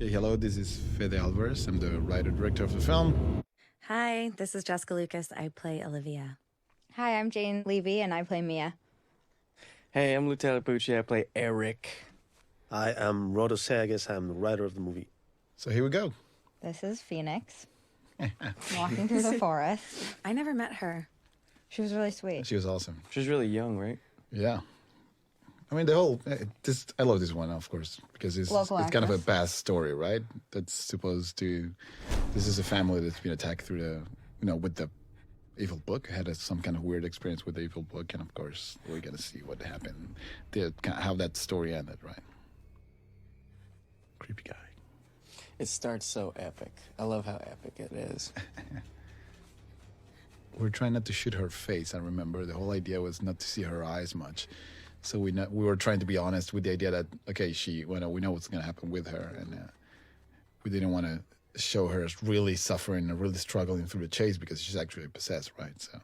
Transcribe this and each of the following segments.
Hey, hello, this is Fede Alvarez. I'm the writer-director of the film. Hi, this is Jessica Lucas. I play Olivia. Hi, I'm Jane Levy, and I play Mia. Hey, I'm Lieutenant Pucci. I play Eric. I am Rodo Sagas. I'm the writer of the movie. So here we go. This is Phoenix, walking through the forest. I never met her. She was really sweet. She was awesome. She's really young, right? Yeah. I mean, the whole... I love this one, of course, because it's kind of a past story, right? That's supposed to... This is a family that's been attacked through the... with the evil book. Had some kind of weird experience with the evil book, and of course, we're going to see what happened. How that story ended, right? Creepy guy. It starts so epic. I love how epic it is. We're trying not to shoot her face, I remember. The whole idea was not to see her eyes much. So we were trying to be honest with the idea that, okay, we know what's going to happen with her, and we didn't want to show her as really suffering and really struggling through the chase because she's actually possessed, right? So,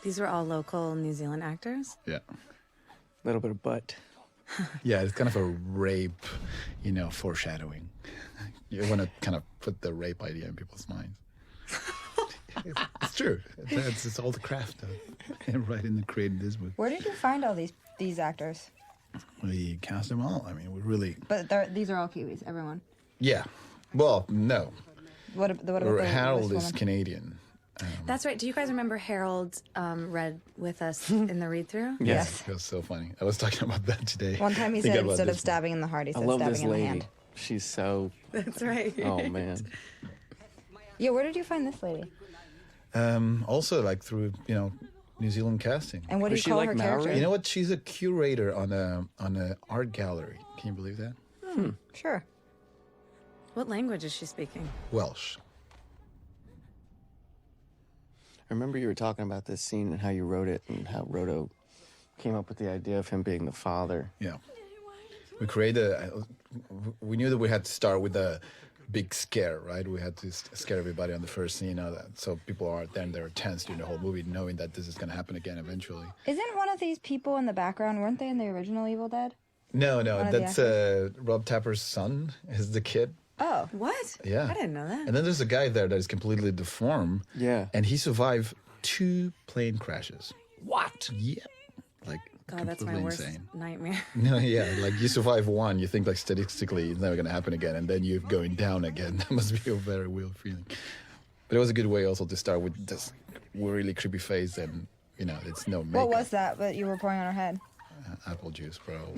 These were all local New Zealand actors? yeah. A little bit of butt. Yeah, it's kind of a rape, foreshadowing. You want to kind of put the rape idea in people's minds. It's true. It's all the craft of writing and creating this book. Where did you find all these actors? We cast them all. I mean, we really... But these are all Kiwis, everyone. Yeah. Well, no. What about the Harold this is woman? Canadian. That's right. Do you guys remember Harold read with us in the read-through? Yes. It was so funny. I was talking about that today. One time he Thinking said about instead of this stabbing in the heart, he I said love stabbing this in the lady. hand. She's so... That's right. Oh, man. Yeah, where did you find this lady? Also, like through New Zealand casting. And what do Was you she call like her Maori? character? You know what? She's a curator on a art gallery. Can you believe that? Sure. What language is she speaking? Welsh. I remember you were talking about this scene and how you wrote it and how Rodo came up with the idea of him being the father. Yeah. We knew that we had to start with a big scare, right? We had to scare everybody on the first scene, so people are then they're tense during the whole movie, knowing that this is going to happen again eventually. Isn't one of these people in the background, weren't they in the original Evil Dead? No, One of the that's Rob Tapper's son is the kid. Oh. What? Yeah. I didn't know that. And then there's a guy there that is completely deformed. Yeah. And he survived 2 plane crashes. What? Yeah. Like, God, that's my completely worst insane. nightmare. No, yeah, like you survive one, you think like statistically it's never going to happen again, and then you're going down again. That must be a very weird feeling. But it was a good way also to start with this really creepy face, and it's no makeup. What was that that you were pouring on her head? Apple juice, bro.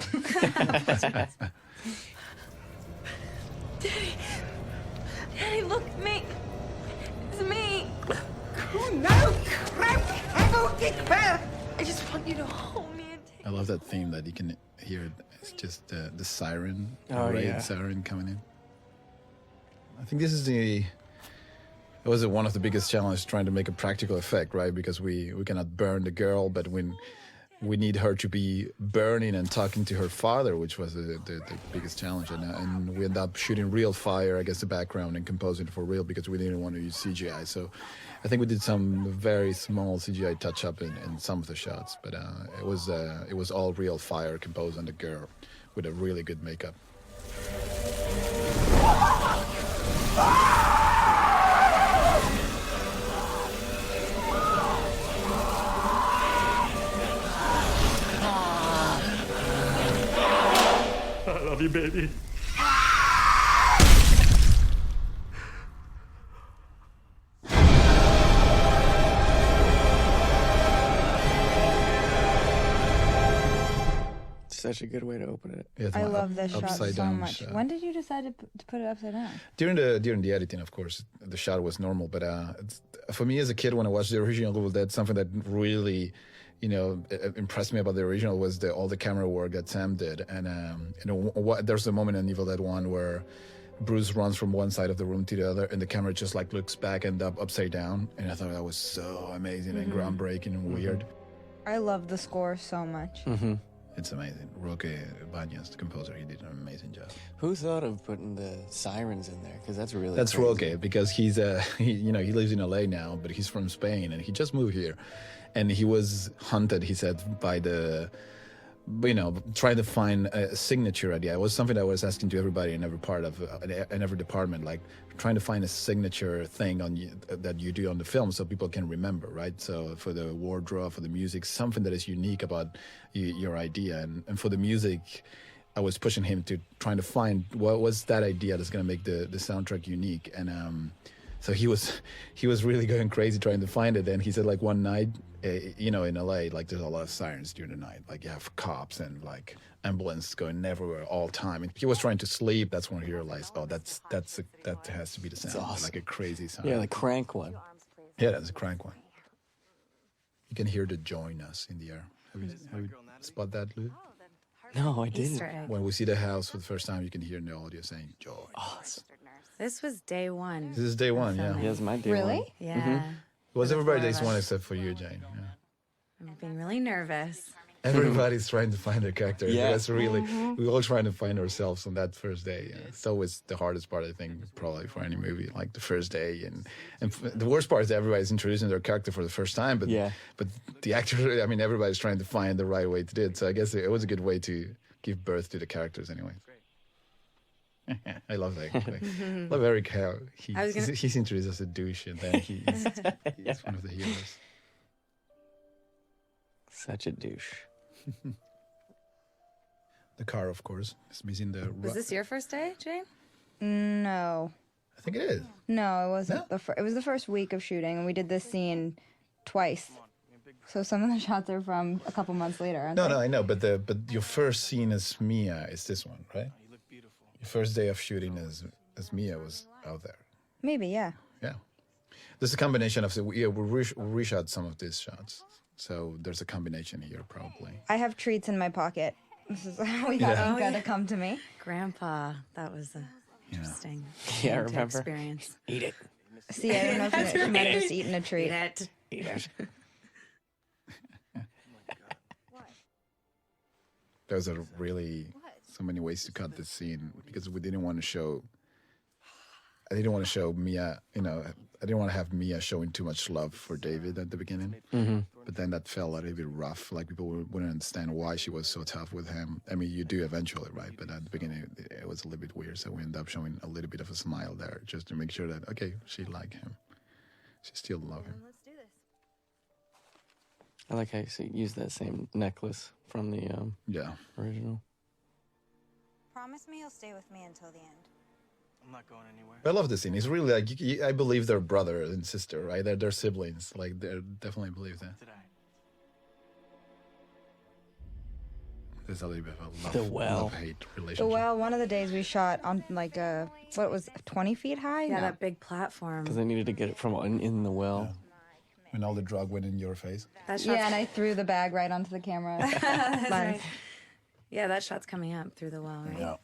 Daddy, look at me. It's me. I just want you to hold me and take I love that theme that you can hear. It's just the siren, the Oh, raid yeah. siren coming in. I think this is it was one of the biggest challenges trying to make a practical effect, right? Because we cannot burn the girl, but when we need her to be burning and talking to her father, which was the biggest challenge. And we ended up shooting real fire against the background and composing for real because we didn't want to use CGI. So I think we did some very small CGI touch-up in some of the shots, but it was all real fire composed on the girl with a really good makeup. I love you, baby. Such a good way to open it. Yeah, it's I an love this shot upside so down much. shot. When did you decide to put it upside down? During the editing, of course, the shot was normal. But for me as a kid, when I watched the original Evil Dead, something that really, impressed me about the original was all the camera work that Sam did. And there's a moment in Evil Dead 1 where Bruce runs from one side of the room to the other, and the camera just like looks back and up upside down. And I thought that was so amazing and groundbreaking and weird. I love the score so much. It's amazing. Roque Baños, the composer, he did an amazing job. Who thought of putting the sirens in there? Because that's really That's crazy. Roque, because he lives in LA now, but he's from Spain and he just moved here, and he was hunted, he said, by the you know, trying to find a signature idea. It was something I was asking to everybody in every part of in every department, like trying to find a signature thing that you do on the film so people can remember, right? So for the wardrobe, for the music, something that is unique about your idea, and for the music, I was pushing him to trying to find what was that idea that's going to make the soundtrack unique. And so he was really going crazy trying to find it. And he said, like, one night, you know, in LA, like, there's a lot of sirens during the night. Like, you have cops and like ambulance going everywhere all the time. And he was trying to sleep. That's when he realized, oh, that has to be the sound. awesome. Like a crazy sound. Yeah, the crank one. Yeah, that's a crank one. You can hear the join us in the air. Have you spot that, Lou? No, I didn't. Easter egg. When we see the house for the first time, you can hear in the audio saying joy. This was day one. This is day one, yeah. Yeah, it's my day Really? one. Yeah. It was For the everybody four of days one us. except for you, Jane. Yeah. I'm being really nervous. Everybody's trying to find their character. Yeah. That's really, we're all trying to find ourselves on that first day. It's always the hardest part, I think, probably for any movie, like the first day. And the worst part is everybody's introducing their character for the first time. But but the actor, I mean, everybody's trying to find the right way to do it. So I guess it was a good way to give birth to the characters anyway. I love that. I love Eric how he's introduced as a douche, and then he's one of the heroes. Such a douche. The car, of course, is missing the. Was this your first day, Jane? No. I think it is. No, it wasn't. It was the first week of shooting, and we did this scene twice. So some of the shots are from a couple months later, aren't they? No, I know, but your first scene as Mia is this one, right? Your first day of shooting as Mia was out there. Maybe, yeah. Yeah. There's a combination of we reshot some of these shots, so there's a combination here probably. I have treats in my pocket. This is how we got Inca to come to me. Grandpa, that was interesting. Yeah, I to remember. Experience. Eat it. See, I don't know if she might have just eaten a treat. Eat it. Eat it. There's a really so many ways to cut this scene because we didn't want to show. I didn't want to show Mia, you know, I didn't want to have Mia showing too much love for David at the beginning. But then that felt a little bit rough. Like people wouldn't understand why she was so tough with him. I mean, you do eventually, right? But at the beginning, it was a little bit weird. So we ended up showing a little bit of a smile there just to make sure that, okay, she liked him. She still loved him. I like how you use that same necklace from the Yeah. original. Promise me you'll stay with me until the end. I'm not going anywhere. I love this scene. It's really like, I believe they're brother and sister, right? They're siblings. Like, they definitely believe that. Did I? There's a little bit of The well. love-hate relationship. So, well, one of the days we shot on like what was 20 feet high? Yeah, No. that big platform. Because they needed to get it from in the well. When all the drug went in your face. That shot's, Yeah, and I threw the bag right onto the camera. that's lens. right. Yeah, that shot's coming up through the well, right? Yeah.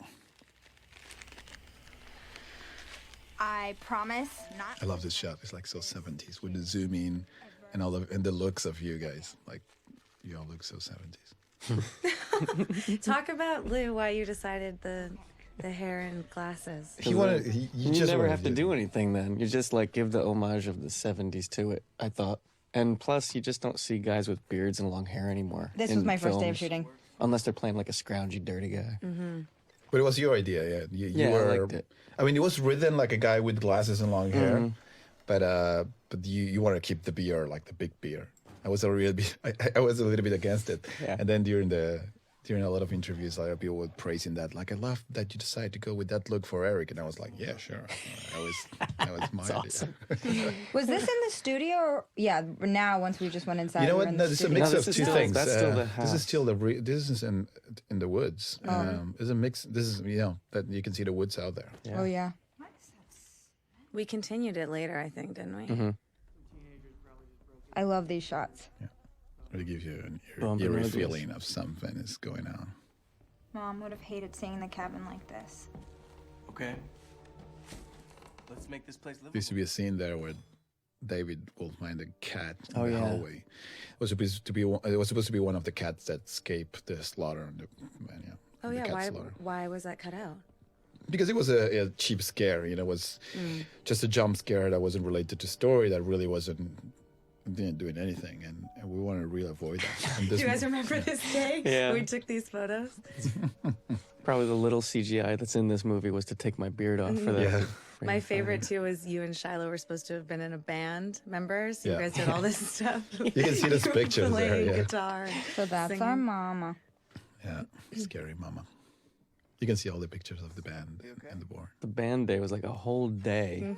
I promise not. I love this shot. It's like so 70s with the zoom in and all the looks of you guys. Like, you all look so 70s. Talk about, Lou, why you decided the hair and glasses. He wanted. You just never wanted have to do anything then. You just like give the homage of the 70s to it, I thought. And plus, you just don't see guys with beards and long hair anymore. This in was my first day of films. shooting. Unless they're playing like a scroungy, dirty guy. But it was your idea, yeah. You Yeah, I were, liked it. I mean, it was written like a guy with glasses and long hair, but you want to keep the beard, like the big beard. I was a little bit against it, Yeah. and then during a lot of interviews, a lot of people were praising that. Like, I love that you decided to go with that look for Eric, and I was like, yeah, sure. That was my idea. awesome. Was this in the studio? Or, yeah, now once we just went inside. You know we were what? in No, the this is a studio. mix No, of this is two still- things. that's still the This house. is still this is in the woods. It's a mix. This is that you can see the woods out there. Yeah. Oh, yeah. We continued it later, I think, didn't we? I love these shots. It gives you an Bumping eerie uglies. feeling of something is going on. Mom would have hated seeing the cabin like this. Okay. Let's make this place There livable. used to be a scene there where David will find a cat in Oh, the yeah. hallway. It was supposed to be one of the cats that escaped the slaughter. Oh, the yeah. cat Why, slaughter. why was that cut out? Because it was a cheap scare. It was just a jump scare that wasn't related to story. That really wasn't. didn't do anything, and we want to really avoid that. And Do this you guys remember this day? Yeah. We took these photos. Probably the little CGI that's in this movie was to take my beard off for that. Yeah. My favorite too was you and Shiloh were supposed to have been in a band. Remember? So you Yeah. guys did all this stuff. You can see those You were pictures there. playing Yeah. guitar. So that's our Singing. mama. Yeah, scary mama. You can see all the pictures of the band and the board. The band day was like a whole day.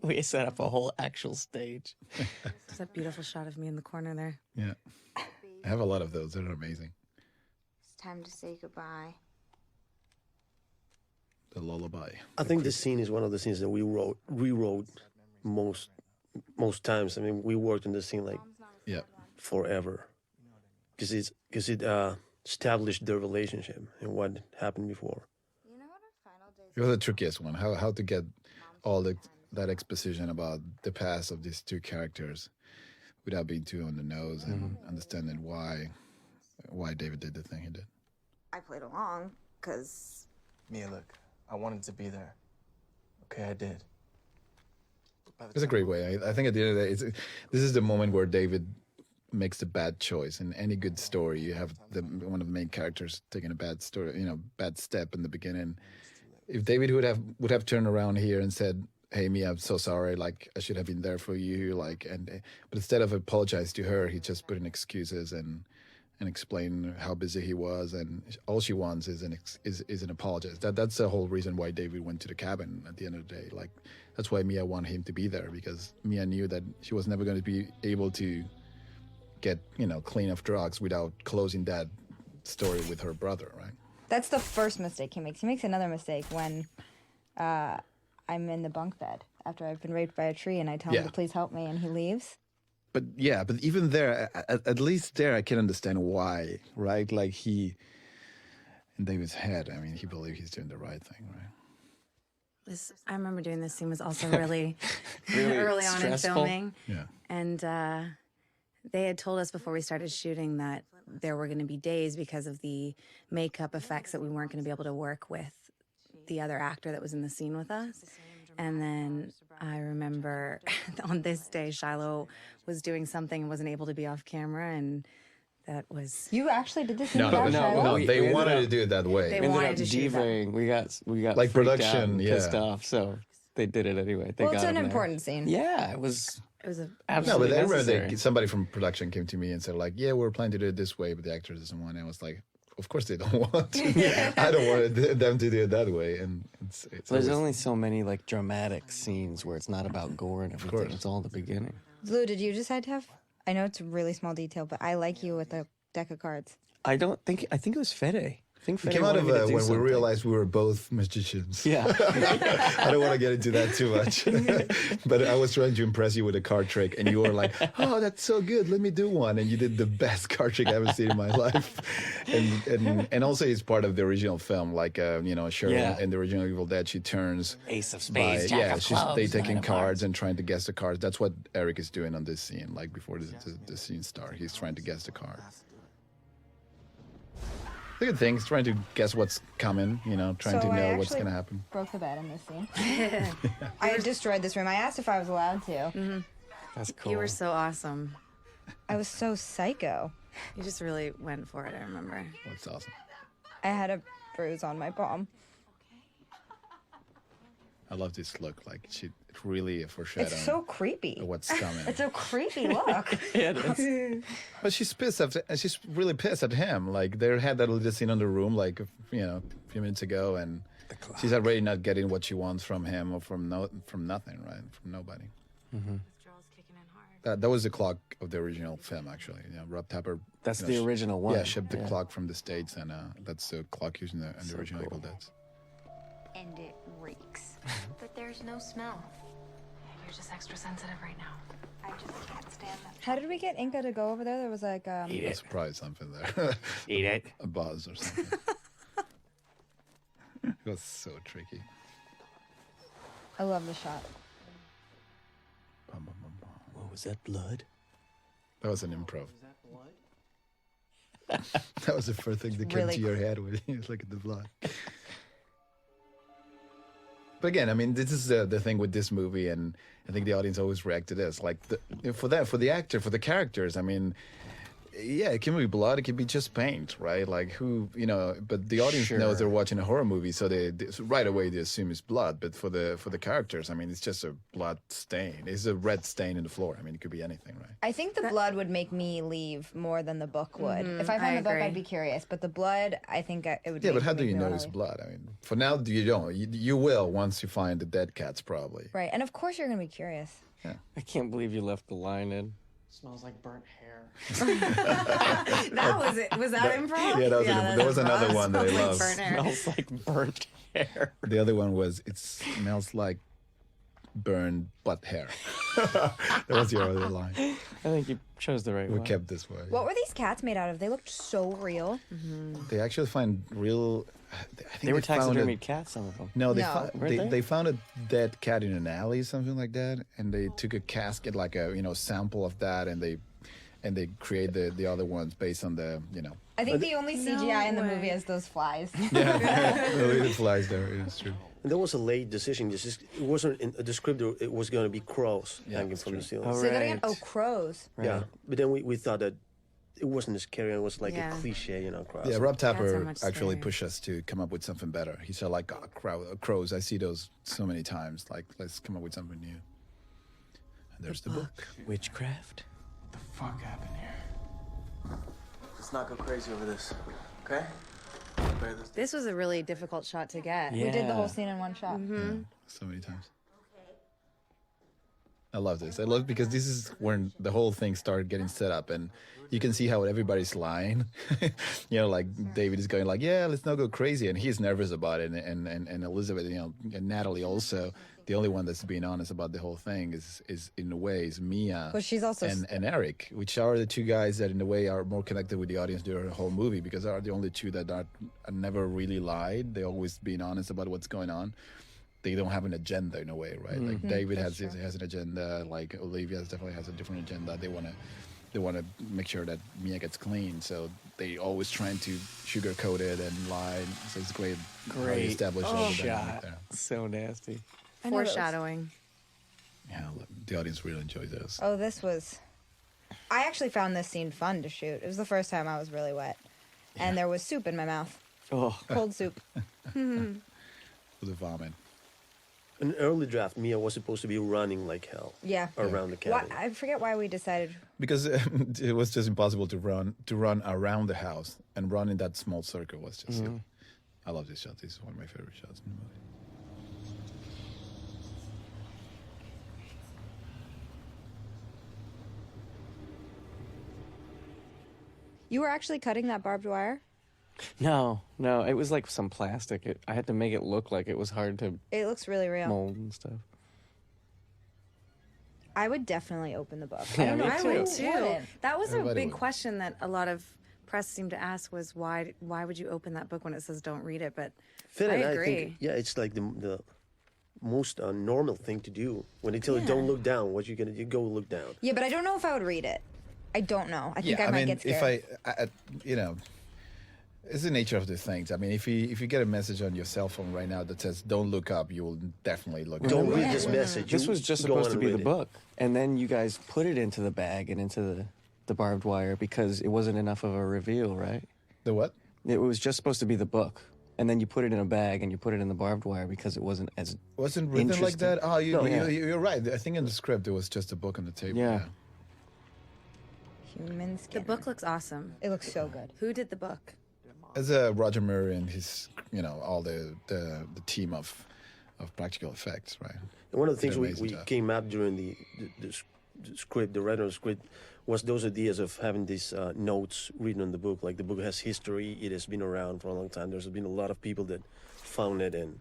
We set up a whole actual stage. There's that beautiful shot of me in the corner there. Yeah, I have a lot of those. They're amazing. It's time to say goodbye. The lullaby. I think this scene is one of the scenes that we rewrote most times. I mean, we worked on this scene like Yeah, forever, because it established their relationship and what happened before. You know what our final days it was the trickiest one. How to get all that exposition about the past of these two characters without being too on the nose and understanding why David did the thing he did. I played along because Mia, look, I wanted to be there. Okay, I did. But by the It's a time- great way. I think at the end of the day, this is the moment where David makes the bad choice. In any good story, you have one of the main characters taking a bad step in the beginning. If David would have turned around here and said, "Hey, Mia, I'm so sorry. Like, I should have been there for you." But instead of apologize to her, he just put in excuses and explain how busy he was, and all she wants is an apology. That's the whole reason why David went to the cabin at the end of the day. Like, that's why Mia wanted him to be there, because Mia knew that she was never going to be able to get clean of drugs without closing that story with her brother, right? That's the first mistake he makes. He makes another mistake when I'm in the bunk bed after I've been raped by a tree and I tell him Yeah. to please help me and he leaves. But even there, at least there, I can understand why, right? Like in David's head, I mean, he believes he's doing the right thing, right? I remember doing this scene was also really, Really early on in stressful. filming. Yeah. And they had told us before we started shooting that there were going to be days because of the makeup effects that we weren't going to be able to work with the other actor that was in the scene with us. And then I remember on this day, Shiloh was doing something and wasn't able to be off camera, and that was... You actually did this in No, without no, Shiloh? no, we they ended wanted up- to do it that way. They We ended wanted up to shoot that. divaing. We got Like freaked out production, and yeah. pissed off. So they did it anyway. They Well, got it's an him there. important scene. Yeah, it was It was a... No, absolutely but I remember necessary. that somebody from production came to me and said, like, "Yeah, we're planning to do it this way, but the actor doesn't want it." I was like, "Of course they don't want to. I don't want them to do it that way." And it's There's always- only so many like dramatic scenes where it's not about gore and everything. course. It's all the beginning. Lou, did you decide to have... I know it's a really small detail, but I like you with a deck of cards. I think it was Fede. I think It Fede came out wanted of me to do when we something. realized we were both magicians. Yeah. I don't want to get into that too much. But I was trying to impress you with a card trick, and you were like, "Oh, that's so good. Let me do one." And you did the best card trick I've ever seen in my life. And also, it's part of the original film. Like, Cheryl Yeah. in the original Evil Dead, she turns Ace of by, spades, jack of clubs, they taking nine of cards hearts. and trying to guess the cards. That's what Eric is doing on this scene. Like before the scene starts, he's trying to guess the card. The good thing, he's trying to guess what's coming. Trying So to I know what's actually going to happen. broke the bed in this scene. I destroyed this room. I asked if I was allowed to. That's cool. You were so awesome. I was so psycho. You just really went for it, I remember. That's awesome. I had a bruise on my palm. I love this look. Like it's really a foreshadowing It's so creepy. of what's coming. It's a creepy look. Yeah, it is. But she's pissed at. She's really pissed at him. Like they had that little scene on the room, like a few minutes ago, and she's already not getting what she wants from him or from nothing, right? From nobody. That was the clock of the original film, actually. Rob Tapper. That's the original one. Yeah, shipped the clock from the States, and that's the clock used in the original cool. Evil Dead. and it reeks. But there's no smell. You're just extra sensitive right now. I just can't stand that. How did we get Inca to go over there? There was like Eat I it. surprised something there. Eat it. A buzz or something. It was so tricky. I love the shot. Bum, bum, bum, bum. What was that, blood? That was an improv. That was the first thing that came Really to your head when you look at the blood. But again, I mean, this is the thing with this movie, and I think the audience always react to this. Like for the actor, for the characters. I mean, yeah, it can be blood, it can be just paint, right? Like who, but the audience knows they're watching a horror movie, so they right away they assume it's blood. But for the characters, I mean, it's just a blood stain. It's a red stain in the floor. I mean, it could be anything, right? I think the blood would make me leave more than the book would. If I found the book, agree. I'd be curious. But the blood, I think it would. Yeah, but how do make you me know wanna it's leave. blood? I mean, for now you don't. You will once you find the dead cats, probably. Right, and of course you're gonna be curious. I can't believe you left the line in. Smells like burnt hair. That was it. Was that improv? Yeah, there was another one that I Smells like love. burnt hair. Smells like burnt hair. The other one was it smells like burned butt hair. That was your other line. I think you chose the right We one. kept this way. What were these cats made out of? They looked so real. They actually find real. I think They were found taxidermied cats, some of them. No, No. Weren't they found a dead cat in an alley, something like that, and they took a casket, like a sample of that, and they create the other ones based on the I think the only CGI in the way. movie is those flies. the way it flies there. It's true. And that was a late decision. It wasn't in the script. It was going to be crows hanging that's from the true. ceiling. Oh, Say that again. right. Oh, crows. Yeah, but then we thought that it wasn't as scary. It was like Yeah. a cliche, crows. Yeah, Rob Cats are Tapper much actually scarier. pushed us to come up with something better. He said, like, crows. I see those so many times. Like, let's come up with something new. And there's the book. Witchcraft? What the fuck happened here? Let's not go crazy over this, okay? Bear this. This was a really difficult shot to get. Yeah. We did the whole scene in one shot. Yeah, so many times. I love this. I love because this is when the whole thing started getting set up, and you can see how everybody's lying. Like David is going like, "Yeah, let's not go crazy," and he's nervous about it, and Elizabeth, and Natalie also. The only one that's being honest about the whole thing is in a way is Mia. But she's also and Eric, which are the two guys that in a way are more connected with the audience during the whole movie, because they are the only two that are never really lied. They always being honest about what's going on. They don't have an agenda in a way, right? Like David has an agenda. Like Olivia definitely has a different agenda. They want to make sure that Mia gets clean, so they always trying to sugarcoat it and lie. So it's great. how you Great establish all the dynamic shot. there. So nasty. I know those. Foreshadowing. Yeah, the audience really enjoys those. Oh, this was. I actually found this scene fun to shoot. It was the first time I was really wet, and there was soup in my mouth, Oh, cold soup. For the vomit. An early draft, Mia was supposed to be running like hell Yeah. around the Why, cabin. I forget why we decided. Because it was just impossible to run around the house, and run in that small circle was just. I love this shot. This is one of my favorite shots in the movie. You were actually cutting that barbed wire? no. It was like some plastic. I had to make it look like it was hard to It looks really real. mold and stuff. I would definitely open the book. Yeah, I don't know. me I too. would too. wouldn't. That was a Everybody big would. question that a lot of press seemed to ask was why would you open that book when it says don't read it? But Finn I and agree. think, it's like the most normal thing to do. When they tell you don't look down, what you gonna do? You go look down. Yeah, but I don't know if I would read it. I don't know. I think I might get scared. if it's the nature of the things. I mean, if you get a message on your cell phone right now that says "Don't look up," you will definitely look Don't up. read this message. This You was just go supposed on to and be the read it. book. And then you guys put it into the bag and into the barbed wire because it wasn't enough of a reveal, right? The what? It was just supposed to be the book. And then you put it in a bag and you put it in the barbed wire because it wasn't as Wasn't written like interesting. that? Oh, yeah. you're right. I think in the script there was just a book on the table. Yeah. Human the skin. book looks awesome. It looks so good. Who did the book? As Roger Murray and his, all the team of practical effects, right? And one of the things Did an we amazing job. came up during the script, the writer of the script, was those ideas of having these notes written on the book. Like the book has history; it has been around for a long time. There's been a lot of people that found it and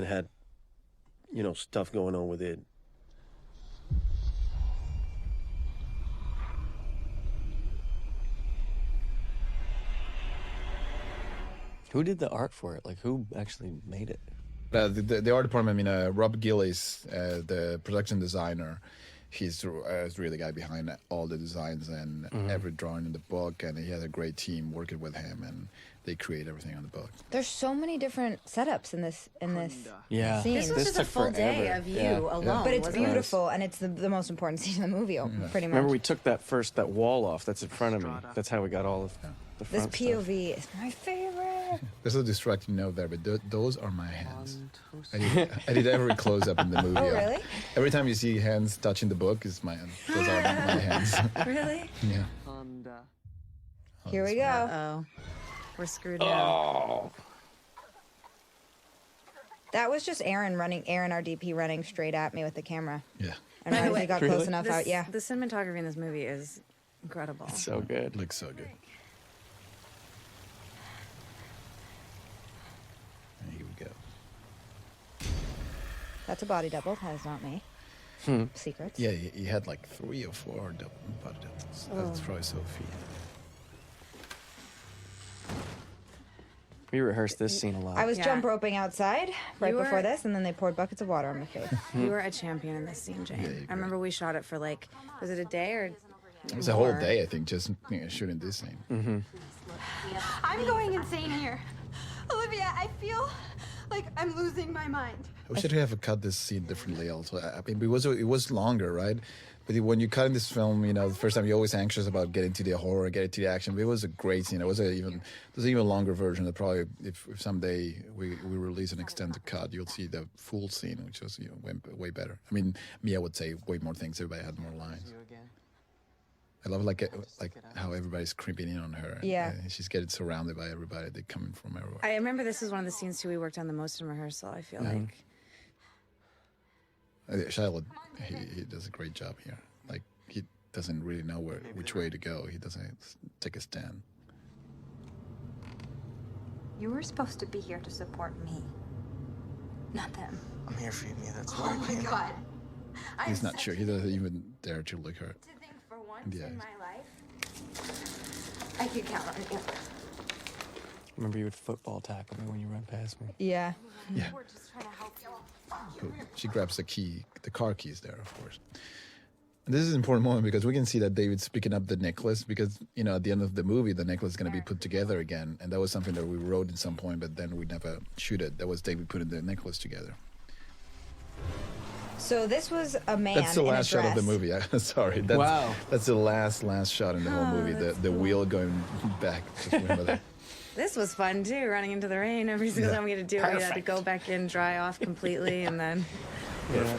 had, stuff going on with it. Who did the art for it? Like who actually made it? The art department, Rob Gillies, the production designer, he's really the guy behind all the designs and every drawing in the book, and he has a great team working with him, and they create everything on the book. There's so many different setups in this Yeah. scene. This was just a took full day forever. of you Yeah. alone. But it's wasn't it? beautiful, and it's the most important scene in the movie, pretty much. Remember, we took that wall off that's in front of me. That's how we got all of the This front POV is my favorite. There's a distracting note there, but those are my hands. I did every close up in the movie. Oh, really? Every time you see hands touching the book, it's my those are my hands. Really? Yeah. Here we go. Oh, we're screwed now. That was just Aaron, our DP, running straight at me with the camera. Yeah. And By the I way, got close enough out. Yeah. The cinematography in this movie is incredible. So good. Looks so good. And here we go. That's a body double. That is not me. Secrets. Yeah, he had like 3 or 4 body doubles. That's probably Sophie. We rehearsed this scene a lot. I was Yeah. jump roping outside right You before were- this, and then they poured buckets of water on my face. You were a champion in this scene, Jane. Yeah, you're I remember we shot it for like, was it a day or? It was a whole day, I think, just shooting this scene. I'm going insane here. Olivia, I feel like I'm losing my mind. I wish I'd have cut this scene differently. Also, I mean, it was longer, right? But when you cut in this film, the first time you're always anxious about getting to the horror, getting to the action. But it was a great scene. There's an even longer version that probably, if someday we release an extended cut, you'll see the full scene, which was way better. I mean, Mia would say way more things. Everybody had more lines. I love like how everybody's creeping in on her. Yeah. And she's getting surrounded by everybody. They're coming from everywhere. I remember this is one of the scenes too we worked on the most in rehearsal. I feel like. Shiloh, he does a great job here. Like, he doesn't really know which way to go. He doesn't take a stand. You were supposed to be here to support me, not them. I'm here for you, Mia. That's why Oh I came. my god. He's not sure. He doesn't even dare to look her. To think for once Yeah. in my life, I could count on you. Remember, you would football tackle me when you run past me. Yeah. Yeah. We're just trying to help you. She grabs the car keys there, of course. And this is an important moment because we can see that David's picking up the necklace because, at the end of the movie, the necklace is going to be put together again. And that was something that we wrote at some point, but then we never shoot it. That was David putting the necklace together. So this was a man. That's the in a last shot of the dress. movie. Sorry. Wow. That's the last shot in the whole movie. The wheel going back. Just remember that. This was fun too, running into the rain every single Yeah. time we had to do it. We had to go back in, dry off completely, and then. Yeah.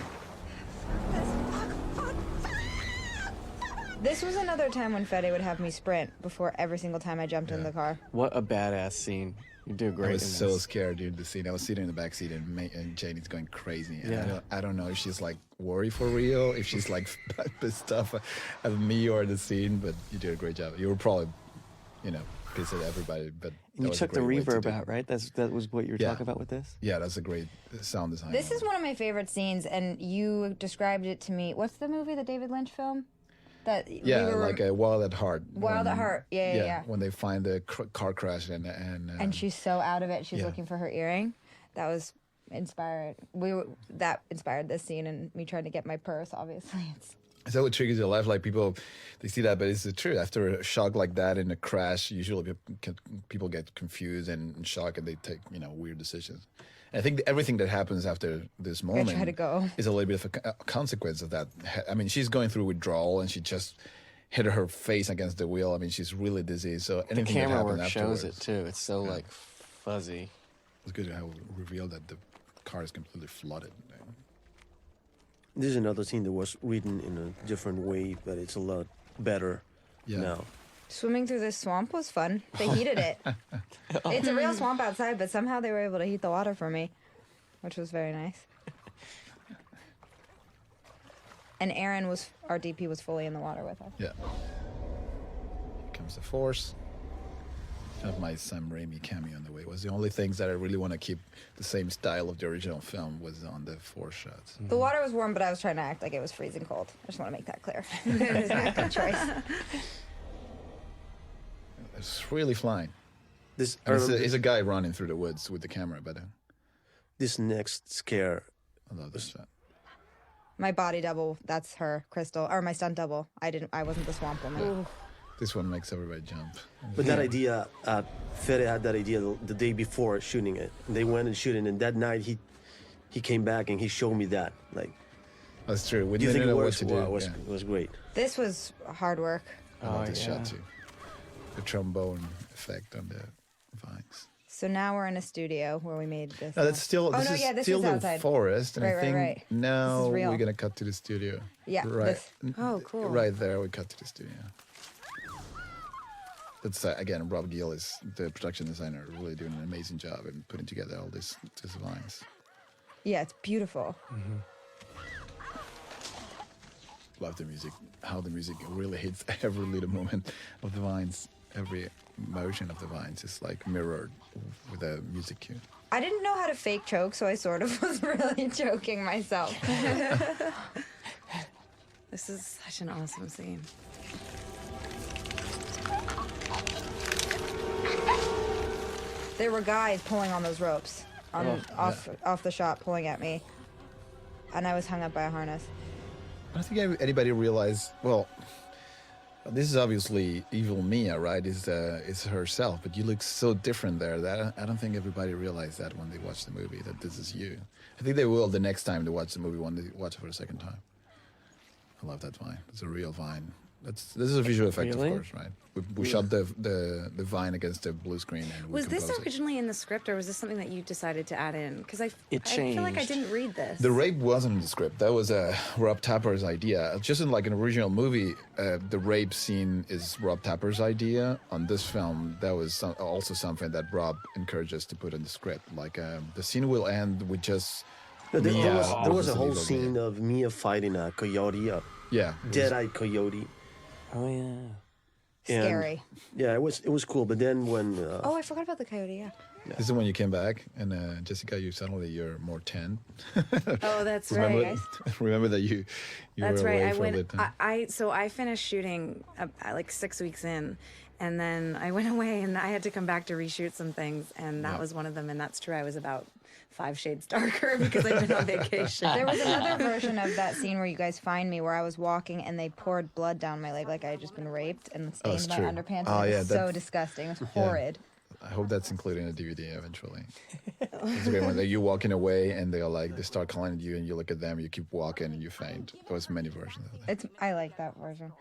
This was another time when Fede would have me sprint before every single time I jumped in the car. What a badass scene. You do great. I was in so this. scared during the scene. I was sitting in the back seat and Janie's going crazy. And Yeah. I don't know if she's like worried for real, if she's like pissed off at me or the scene, but you did a great job. You were probably, pissed at everybody, but that You was a took the great way to reverb do it. out, right? That was what you were Yeah. talking about with this? Yeah, that's a great sound design. This is one of my favorite scenes, and you described it to me. What's the movie, the David Lynch film? That Yeah, we were, like a Wild at Heart. Wild at Heart. Yeah. When they find the car crash And she's so out of it. She's yeah. looking for her earring. That was inspired. That inspired this scene, and me trying to get my purse. Obviously, Is that what triggers your life? Like people, they see that, but it's the truth. After a shock like that in a crash, usually people get confused and in shock, and they take weird decisions. And I think everything that happens after this moment try to go. is a little bit of a consequence of that. I mean, she's going through withdrawal, and she just hit her face against the wheel. I mean, she's really dizzy. So The anything that camera happened work shows afterwards, it too. It's so like fuzzy. It's good how we reveal that the car is completely flooded. This is another scene that was written in a different way, but it's a lot better now. swimming through this swamp was fun. They heated it. It's a real swamp outside, but somehow they were able to heat the water for me, which was very nice. And Aaron our DP was fully in the water with us. Yeah. Here comes the Force. I have my Sam Raimi cameo on the way. It was the only things that I really want to keep the same style of the original film was on the Force shots. The water was warm, but I was trying to act like it was freezing cold. I just want to make that clear. It was not a good choice. It's really flying. This And it's a guy running through the woods with the camera, but this next scare. I love this shot. My body double, that's her, Crystal, or my stunt double. I wasn't the swamp woman. This one makes everybody jump. But that idea, Fede had that idea the day before shooting it. They went and shooting, and that night he came back and he showed me that. Like, That's true. We do you didn't think it know what works? to do. Wow, Yeah. it was great. This was hard work. I love this shot too. The trombone effect on the vines. So now we're in a studio where we made this. No, that's still. Oh, This no, is yeah, this still is the outside. forest, and Right, I right, think right. now This is real. we're gonna cut to the studio. Yeah, Right. this- Oh, cool. Right there, we cut to the studio. That's again, Rob Gill is the production designer, really doing an amazing job in putting together all these vines. Yeah, it's beautiful. Love the music, how the music really hits every little moment of the vines. Every motion of the vines is like mirrored with a music cue. I didn't know how to fake choke, so I sort of was really choking myself. This is such an awesome scene. There were guys pulling on those ropes, off the shot, pulling at me, and I was hung up by a harness. I don't think anybody realized. Well, this is obviously evil Mia, right? Is herself, but you look so different there that I don't think everybody realized that when they watch the movie that this is you. I think they will the next time they watch the movie when they watch it for the second time. I love that vine. It's a real vine. This is a visual effect, Really? of course, right? We shot the vine against the blue screen and we Was this composed it. originally in the script, or was this something that you decided to add in? Because I feel like I changed. didn't read this. The rape wasn't in the script. That was Rob Tapper's idea. Just in like an original movie, the rape scene is Rob Tapper's idea. On this film, that was also something that Rob encouraged us to put in the script. Like the scene will end with just No, there, Mia there was a versus whole evil scene Mia. of Mia fighting a coyote, a Yeah, it was- dead-eyed coyote. Oh yeah. And- Scary. Yeah, it was cool. But then when Oh, I forgot about the coyote, yeah. This is when you came back, and Jessica, you're more tan. Oh, that's remember, right. remember that you That's were away right. I for a went. little time. So I finished shooting like 6 weeks in, and then I went away, and I had to come back to reshoot some things, and that was one of them. And that's true. I was about 5 shades darker because I'd been on vacation. There was another version of that scene where you guys find me, where I was walking and they poured blood down my leg, like I had just been raped, and Oh, stained it's my true. underpants. Oh, It yeah, was that- so disgusting. It was horrid. I hope that's included in the DVD eventually. It's a great one. Like, you're walking away, and they start calling at you, and you look at them, you keep walking, and you faint. There was many versions of that. I like that version.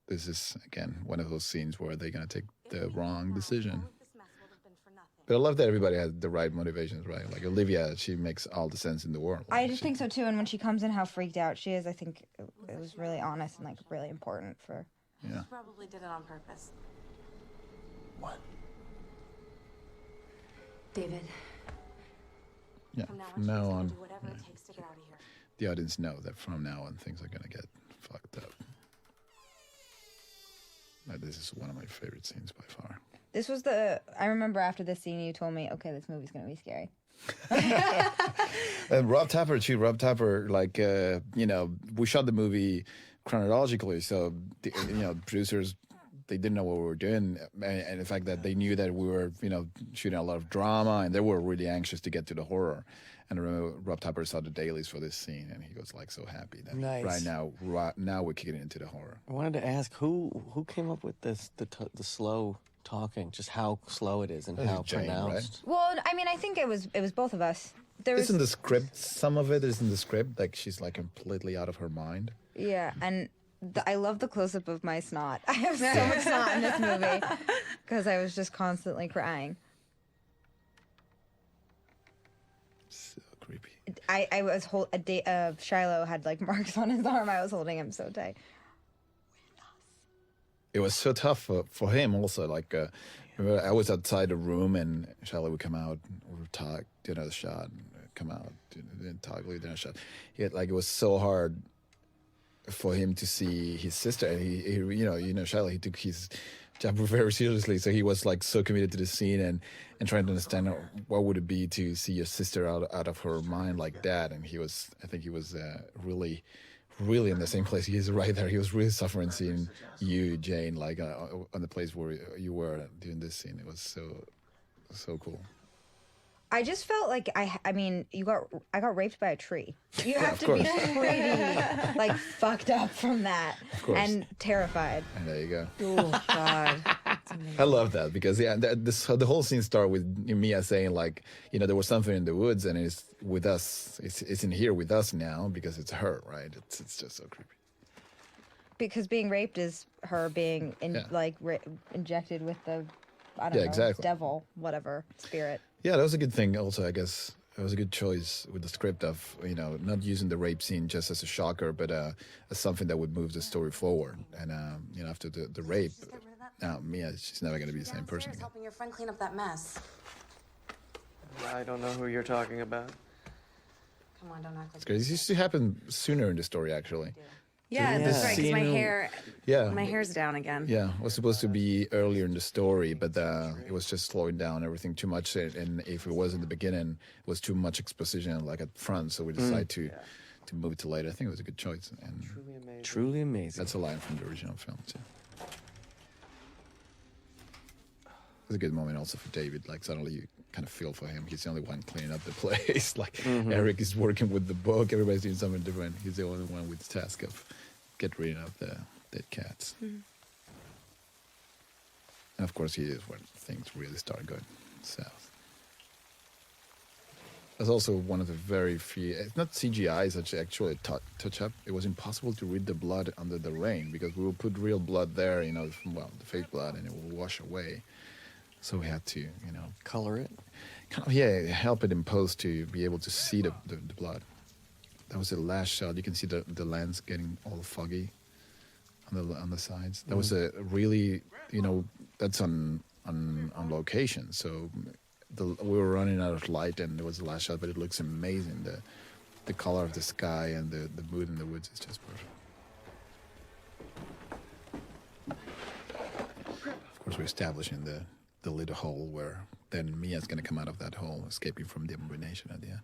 This is again one of those scenes where they're gonna take the wrong decision. But I love that everybody has the right motivations, right? Like Olivia, she makes all the sense in the world. I just think so too. And when she comes in, how freaked out she is, I think it was really honest and like really important for. Yeah. Probably did it on purpose. What? David. Yeah. From now on, From she's now gonna on, do whatever it takes to get out of here. the audience know that from now on things are gonna get fucked up. This is one of my favorite scenes by far. This was I remember after this scene, you told me, okay, this movie's gonna be scary. And Rob Tapper too. Rob Tapper, like we shot the movie chronologically, so producers, they didn't know what we were doing, and the fact that they knew that we were shooting a lot of drama, and they were really anxious to get to the horror. And I remember Rob Tapper saw the dailies for this scene, and he was like so happy that Nice. right now we're kicking into the horror. I wanted to ask who came up with this the slow talking, just how slow it is and That is how Jane, right? pronounced. Well, I mean, I think it was both of us. There was It's in the script. Some of it is in the script. Like she's like completely out of her mind. yeah, and I love the close up of my snot. I have so much snot in this movie because I was just constantly crying. So creepy. I was Shiloh had like marks on his arm. I was holding him so tight. It was so tough for him also. Like, remember I was outside the room and Charlotte would come out, we would talk, do another shot, and come out, then talk, do another shot. It was so hard for him to see his sister. And he Charlotte, he took his job very seriously. So he was like so committed to the scene and trying to understand what would it be to see your sister out of her mind like that. And I think he was really in the same place. He's right there. He was really suffering seeing you, Jane, like on the place where you were doing this scene. It was so cool. I just felt like I mean, I got raped by a tree. You have to be course. pretty like fucked up from that course. and terrified. And there you go. Oh God. I love that because the whole scene started with Mia saying like, you know, there was something in the woods and it's with us. It's in here with us now because it's her, right? It's just so creepy. Because being raped is her being injected with the I don't know, exactly. devil, whatever, spirit. Yeah, that was a good thing. Also, I guess it was a good choice with the script of, you know, not using the rape scene just as a shocker, but as something that would move the story forward. And you know, after the rape, now Mia, she's never going to be the same person again. Helping your friend clean up that mess. I don't know who you're talking about. Come on, don't act like It's great. This used to happen sooner in the story, actually. Yeah, that's right. Because my scene- hair, Yeah. my hair's down again. Yeah, it was supposed to be earlier in the story, but it was just slowing down everything too much. And if it was in the beginning, it was too much exposition, like at front. So we decided to move it to later. I think it was a good choice. And Truly amazing. Truly amazing. that's a line from the original film too. It was a good moment also for David. Like suddenly you kind of feel for him. He's the only one cleaning up the place. Like Eric is working with the book. Everybody's doing something different. He's the only one with the task of get rid of the dead cats. And of course he is when things really start going south. That's also one of the very few, it's not CGI, it's actually a touch up. It was impossible to read the blood under the rain because we will put real blood there, you know, well, the fake blood, and it will wash away. So we had to, you know, Color it. kind of, help it in post to be able to see the blood. That was the last shot. You can see the lens getting all foggy on the sides. That was a really, you know, that's on location. So we were running out of light, and there was the last shot, but it looks amazing. The color of the sky and the mood in the woods is just perfect. Of course, we're establishing the little hole where then Mia's going to come out of that hole, escaping from the abomination at the end.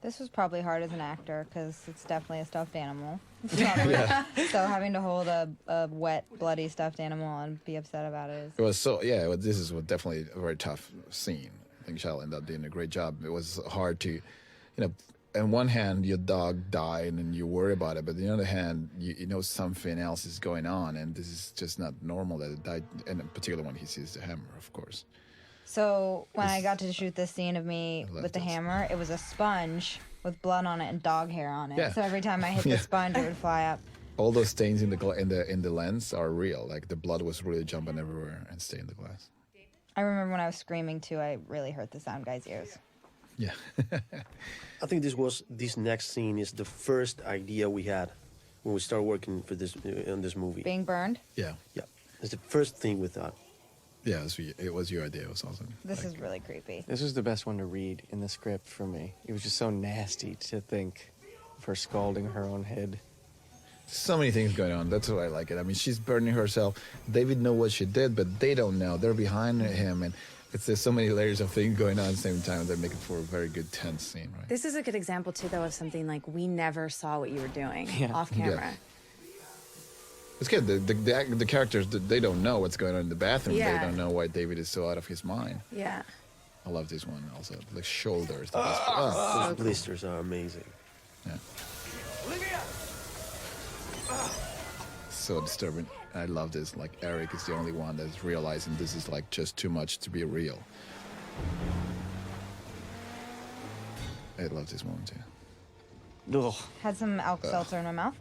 This was probably hard as an actor because it's definitely a stuffed animal. So having to hold a wet, bloody stuffed animal and be upset about it is... It was this is definitely a very tough scene. I think Shell ended up doing a great job. It was hard to, you know, on one hand, your dog died and you worry about it, but on the other hand, you know something else is going on, and this is just not normal that it died, and in particular when he sees the hammer, of course. So when I got to shoot this scene of me with the hammer, it was a sponge with blood on it and dog hair on it. Yeah. So every time I hit the sponge, it would fly up. All those stains in the lens are real. Like the blood was really jumping everywhere and staying in the glass. I remember when I was screaming too, I really hurt the sound guy's ears. Yeah. I think this next scene is the first idea we had when we started working for this on this movie. Being burned? Yeah. Yeah, it's the first thing we thought. Yeah, it was your idea. It was awesome. This is really creepy. This was the best one to read in the script for me. It was just so nasty to think of her scalding her own head. So many things going on. That's why I like it. I mean, she's burning herself. David knows what she did, but they don't know. They're behind him, and there's so many layers of things going on at the same time that make it for a very good tense scene, right? This is a good example too, though, of something like we never saw what you were doing off camera. Yeah. It's good. The characters, they don't know what's going on in the bathroom. Yeah. They don't know why David is so out of his mind. Yeah. I love this one also. The shoulders. The Those blisters are amazing. Yeah. So disturbing. I love this. Like Eric is the only one that's realizing this is like just too much to be real. I love this one too. Ugh. Had some Alka-Seltzer in my mouth.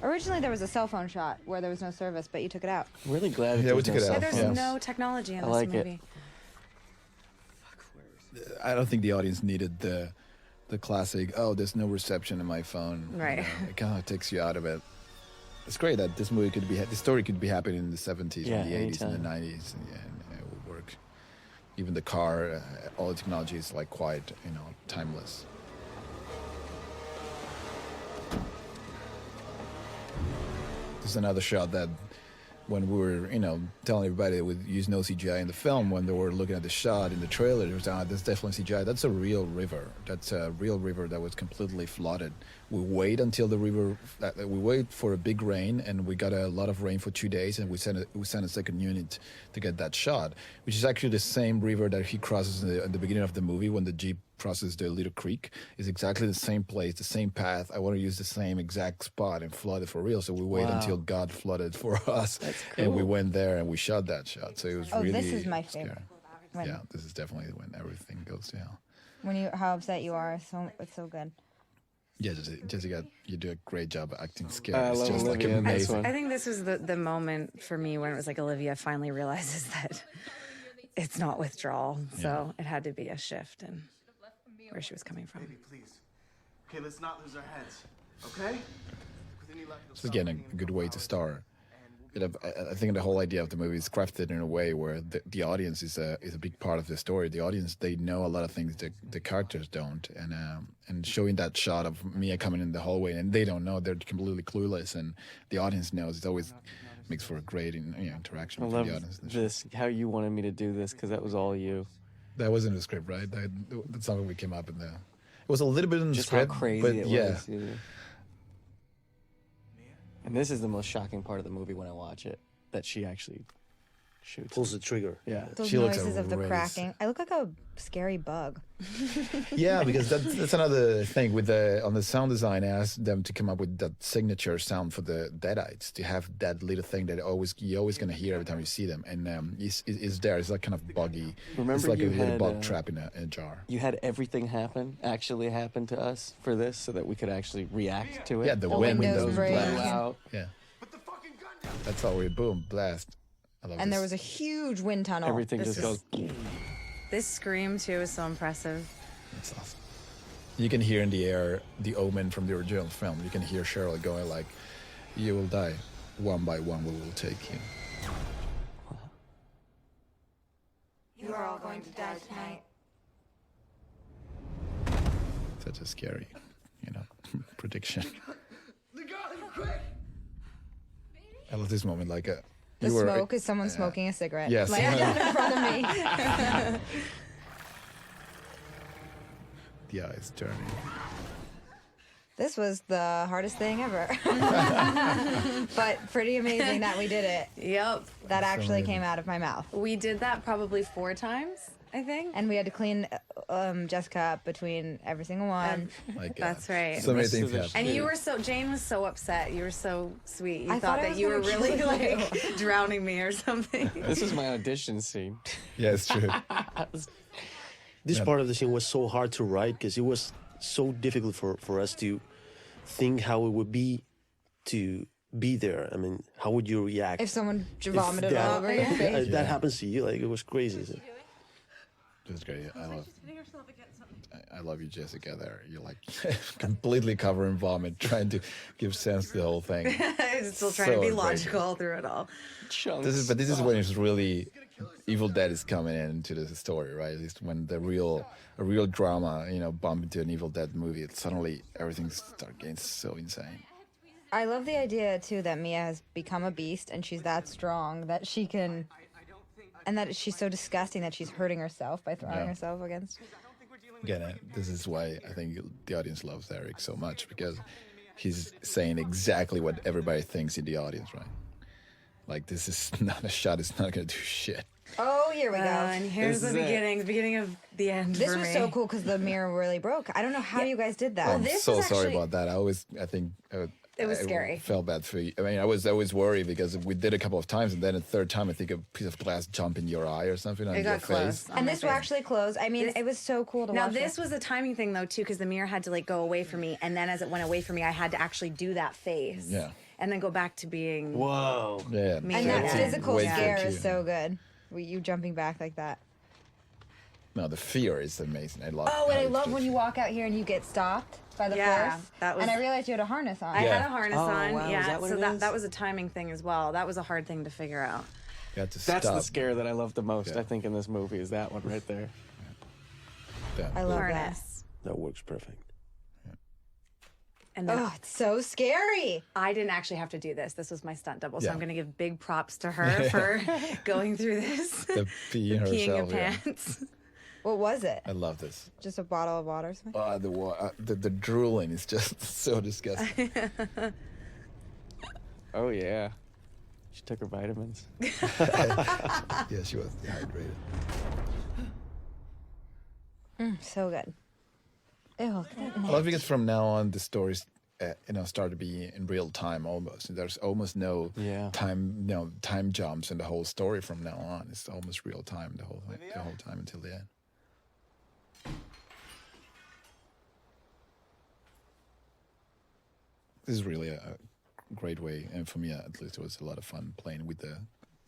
Originally, there was a cell phone shot where there was no service, but you took it out. I'm really glad Yeah, we took it out. There's Yes. no technology in I this like it. movie. I don't think the audience needed the classic, oh, there's no reception in my phone. Right. You know, it kind of takes you out of it. It's great that this movie this story could be happening in the 70s, Yeah, and the 80s, and the anytime. 90s, and it would work. Even the car, all the technology is like quite, timeless. There's another shot that when we were, telling everybody that we use no CGI in the film, when they were looking at the shot in the trailer, it was, that's definitely CGI. That's a real river. That's a real river that was completely flooded. We wait until the river, we wait for a big rain, and we got a lot of rain for 2 days, and we sent a second unit to get that shot, which is actually the same river that he crosses at the beginning of the movie when the Jeep crosses the little creek. Is exactly the same place, the same path. I want to use the same exact spot and flood it for real. So we wait until God flooded for us, and we went there and we shot that shot. So it was really. This is my favorite. Yeah, this is definitely when everything goes to hell. When how upset you are, it's so good. Yeah, Jessica, you do a great job acting scared. I It's love just like Olivia in this amazing. one. I think this was the moment for me when it was like Olivia finally realizes that it's not withdrawal. So it had to be a shift in where she was coming from. Baby, please. Okay, let's not lose our heads. Okay? This is again a good way to start. I think the whole idea of the movie is crafted in a way where the audience is a big part of the story. The audience, they know a lot of things that the characters don't, and showing that shot of Mia coming in the hallway and they don't know, they're completely clueless, and the audience knows. It always makes for a great interaction I with love the audience. this, how you wanted me to do this, because that was all you. That wasn't in the script, right? That's something we came up in the. It was a little bit in the Just script, how crazy but it yeah. was. Yeah. And this is the most shocking part of the movie when I watch it, that she actually shoots. Pulls the trigger. Yeah. Those She looks noises of the outrageous. cracking. I look like a scary bug. Yeah, because that's another thing with on the sound design. I asked them to come up with that signature sound for the Deadites, to have that little thing that you're always gonna hear every time you see them, and it's there. It's like kind of buggy. Remember it's like you a little had, bug trap in a jar. You had everything actually happen to us for this, so that we could actually react to it. Yeah, the windows windows break. blew blast. out. Yeah, that's how we boom blast. I love And this. there was a huge wind tunnel. Everything This just goes. This scream too is so impressive. That's awesome. You can hear in the air the omen from the original film. You can hear Cheryl going like, "You will die, one by one. We will take you." You are all going to die tonight. Such a scary, prediction. I love this moment. Like The smoke is someone smoking a cigarette. Yes. Like in front of me. The eyes turning. This was the hardest thing ever. But pretty amazing that we did it. Yep. That actually amazing. came out of my mouth. We did that probably 4 times, I think. And we had to clean Jessica up between every single one. My God. That's right. So many Rest of things the happen. And Jane was so upset. You were so sweet. You I thought thought I that was you were gonna really kill you. like drowning me or something. This is my audition scene. Yeah, it's true. This part of the scene was so hard to write because it was so difficult for us to think how it would be to be there. I mean, how would you react? If someone if vomited all over your face. that happens to you, like it was crazy. So. This is great. I love you, Jessica. There, you're like completely covered in vomit, trying to give sense to the whole thing. Still trying to be So logical through it all. Chunks. This is when it's really Evil Dead is coming into the story, right? At least when a real drama, bump into an Evil Dead movie, it's suddenly everything starts getting so insane. I love the idea too that Mia has become a beast and she's that strong that she can, and that she's so disgusting that she's hurting herself by throwing herself against. Again, this is why I think the audience loves Eric so much, because he's saying exactly what everybody thinks in the audience, right? Like, this is not a shot, it's not going to do shit. Oh, here we go. And here's This the is it. beginning of the end. This for was me. so cool because the mirror really broke. I don't know how you guys did that. I'm this so was sorry actually- about that. It was scary. I felt bad for you. I mean, I was always worried because we did a couple of times, and then a third time, I think a piece of glass jumped in your eye or something on It your got close. face. on And my this face. was actually closed. I mean, it was so cool to Now watch. this was a timing thing though too, because the mirror had to like go away from me, and then as it went away from me, I had to actually do that face. Yeah. And then go back to being. Wow. Yeah. Me And Yeah. that Yeah. physical Way too scare cute. is so good. You jumping back like that. No, the fear is amazing. I love. Oh, and how I it love feels. when you walk out here and you get stopped by the Yeah, force. that was- And I realized you had a harness on. I Yeah. had a harness Oh, on. wow, is Yeah. that what So it that is? that was a timing thing as well. That was a hard thing to figure out. You had to That's stop. the scare that I love the most, Yeah. I think, in this movie, is that one right there. Yeah. I love that. Harness. That works perfect. And then Oh, it's so scary. I didn't actually have to do this. This was my stunt double. So Yeah. I'm going to give big props to her for going through this. The peeing Peeing in herself. Yeah. pants. What was it? I love this. Just a bottle of water or something? The drooling is just so disgusting. Oh yeah, she took her vitamins. Yeah, she was dehydrated. So good. Ew, look at that I neck. love because from now on the stories, start to be in real time almost. There's almost no Yeah. time jumps in the whole story from now on. It's almost real time the whole time until the end. This is really a great way, and for me at least, it was a lot of fun playing with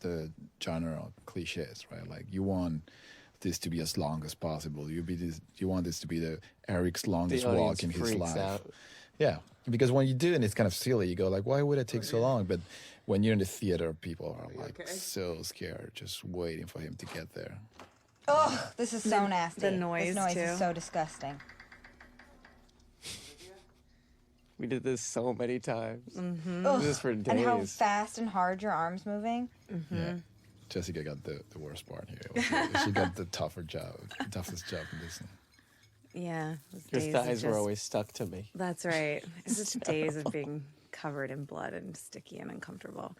the genre cliches, right? Like you want this to be as long as possible. You want this to be the Eric's longest The walk audience in his freaks life. out. Yeah, because when you do it, it's kind of silly. You go like, why would it take so long? But when you're in the theater, people are like so scared, just waiting for him to get there. Oh, this is so nasty. the noise, This noise too. is so disgusting. We did this so many times. Ugh. This is for days. And how fast and hard your arm's moving. Yeah. Jessica got the worst part here. She got the toughest job in this. Yeah. it was Your days of thighs were just- always stuck to me. That's right. It's just days of being covered in blood and sticky and uncomfortable.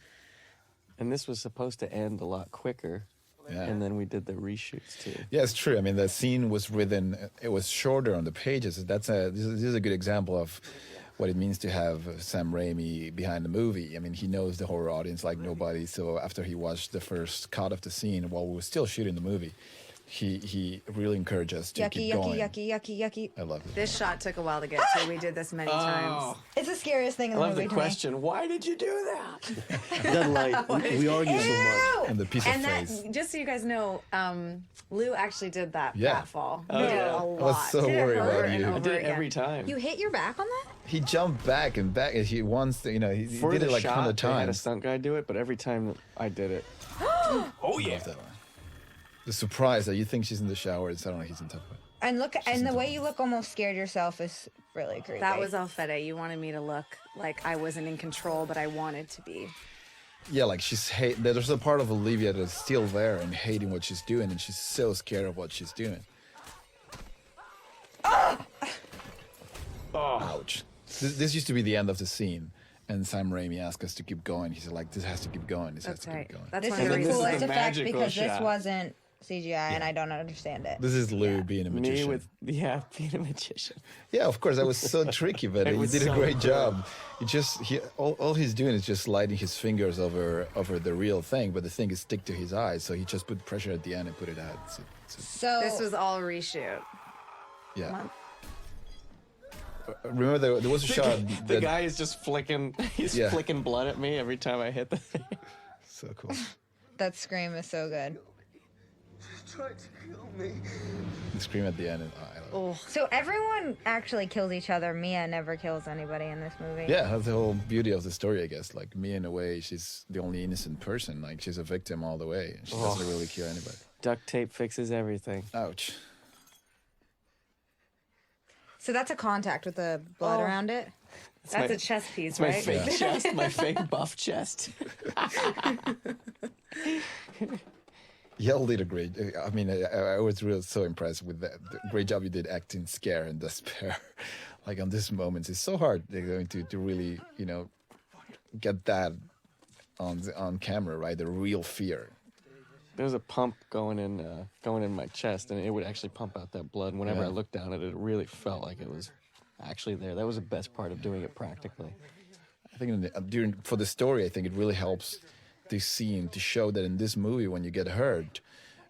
And this was supposed to end a lot quicker. Yeah. And then we did the reshoots too. Yeah, it's true. I mean, the scene was written. It was shorter on the pages. This is a good example of what it means to have Sam Raimi behind the movie. I mean, he knows the horror audience like nobody. So after he watched the first cut of the scene while we were still shooting the movie, he really encouraged us to Yucky, keep yucky, going. yucky, yucky, yucky. I love it. This shot took a while to get to. We did this many times. It's the scariest thing in I the love movie the to me. question, why did you do that? That light, we argue so much. And the piece of And that, face. just so you guys know, Lou actually did that Yeah. fall. Oh, He did yeah. it a I lot. was so Did it worried over about and you. over I did it again. every time. You hit your back on that? He jumped back and back. And he once, he For did the it like shot, 100 they had a times. stunt guy do it, but every time I did it, Love that one. The surprise that you think she's in the shower and suddenly he's in top of it. And look, and the way you look almost scared yourself is really creepy. That was all fede. You wanted me to look like I wasn't in control, but I wanted to be. Yeah, like there's a part of Olivia that's still there and hating what she's doing, and she's so scared of what she's doing. Ouch. This used to be the end of the scene, and Sam Raimi asked us to keep going. He said, like, this has to keep going. This That's has to right. keep going. That's This one is of the the this is reasons. coolest the effect magical because this shot. wasn't CGI and I don't understand it. This is Lou being a me magician. with, being a magician. Yeah, of course, that was so tricky, but It he was did a so great cool. job. All he's doing is just sliding his fingers over the real thing, but the thing is stick to his eyes, so he just put pressure at the end and put it out. So This was all reshoot. Yeah. Remember, there was a shot. The that- guy is just flicking, he's Yeah. flicking blood at me every time I hit the thing. So cool. that scream is so good. Tried to kill me. The scream at the end. And, I love it. So everyone actually kills each other. Mia never kills anybody in this movie. Yeah, that's the whole beauty of the story, I guess. Like, Mia, in a way, she's the only innocent person. Like, she's a victim all the way. She doesn't really kill anybody. Duct tape fixes everything. Ouch. So that's a contact with the blood Oh. around it. That's my- a chess piece, It's my right? fake chest, my fake buff chest. Yael did a great. I mean, I was really so impressed with the great job you did acting scare and despair. Like on these moments, it's so hard. They're going to really, get that on camera, right? The real fear. There was a pump going in my chest, and it would actually pump out that blood. And whenever Yeah. I looked down at it, it really felt like it was actually there. That was the best part of doing it practically. I think for the story, I think it really helps this scene to show that in this movie, when you get hurt,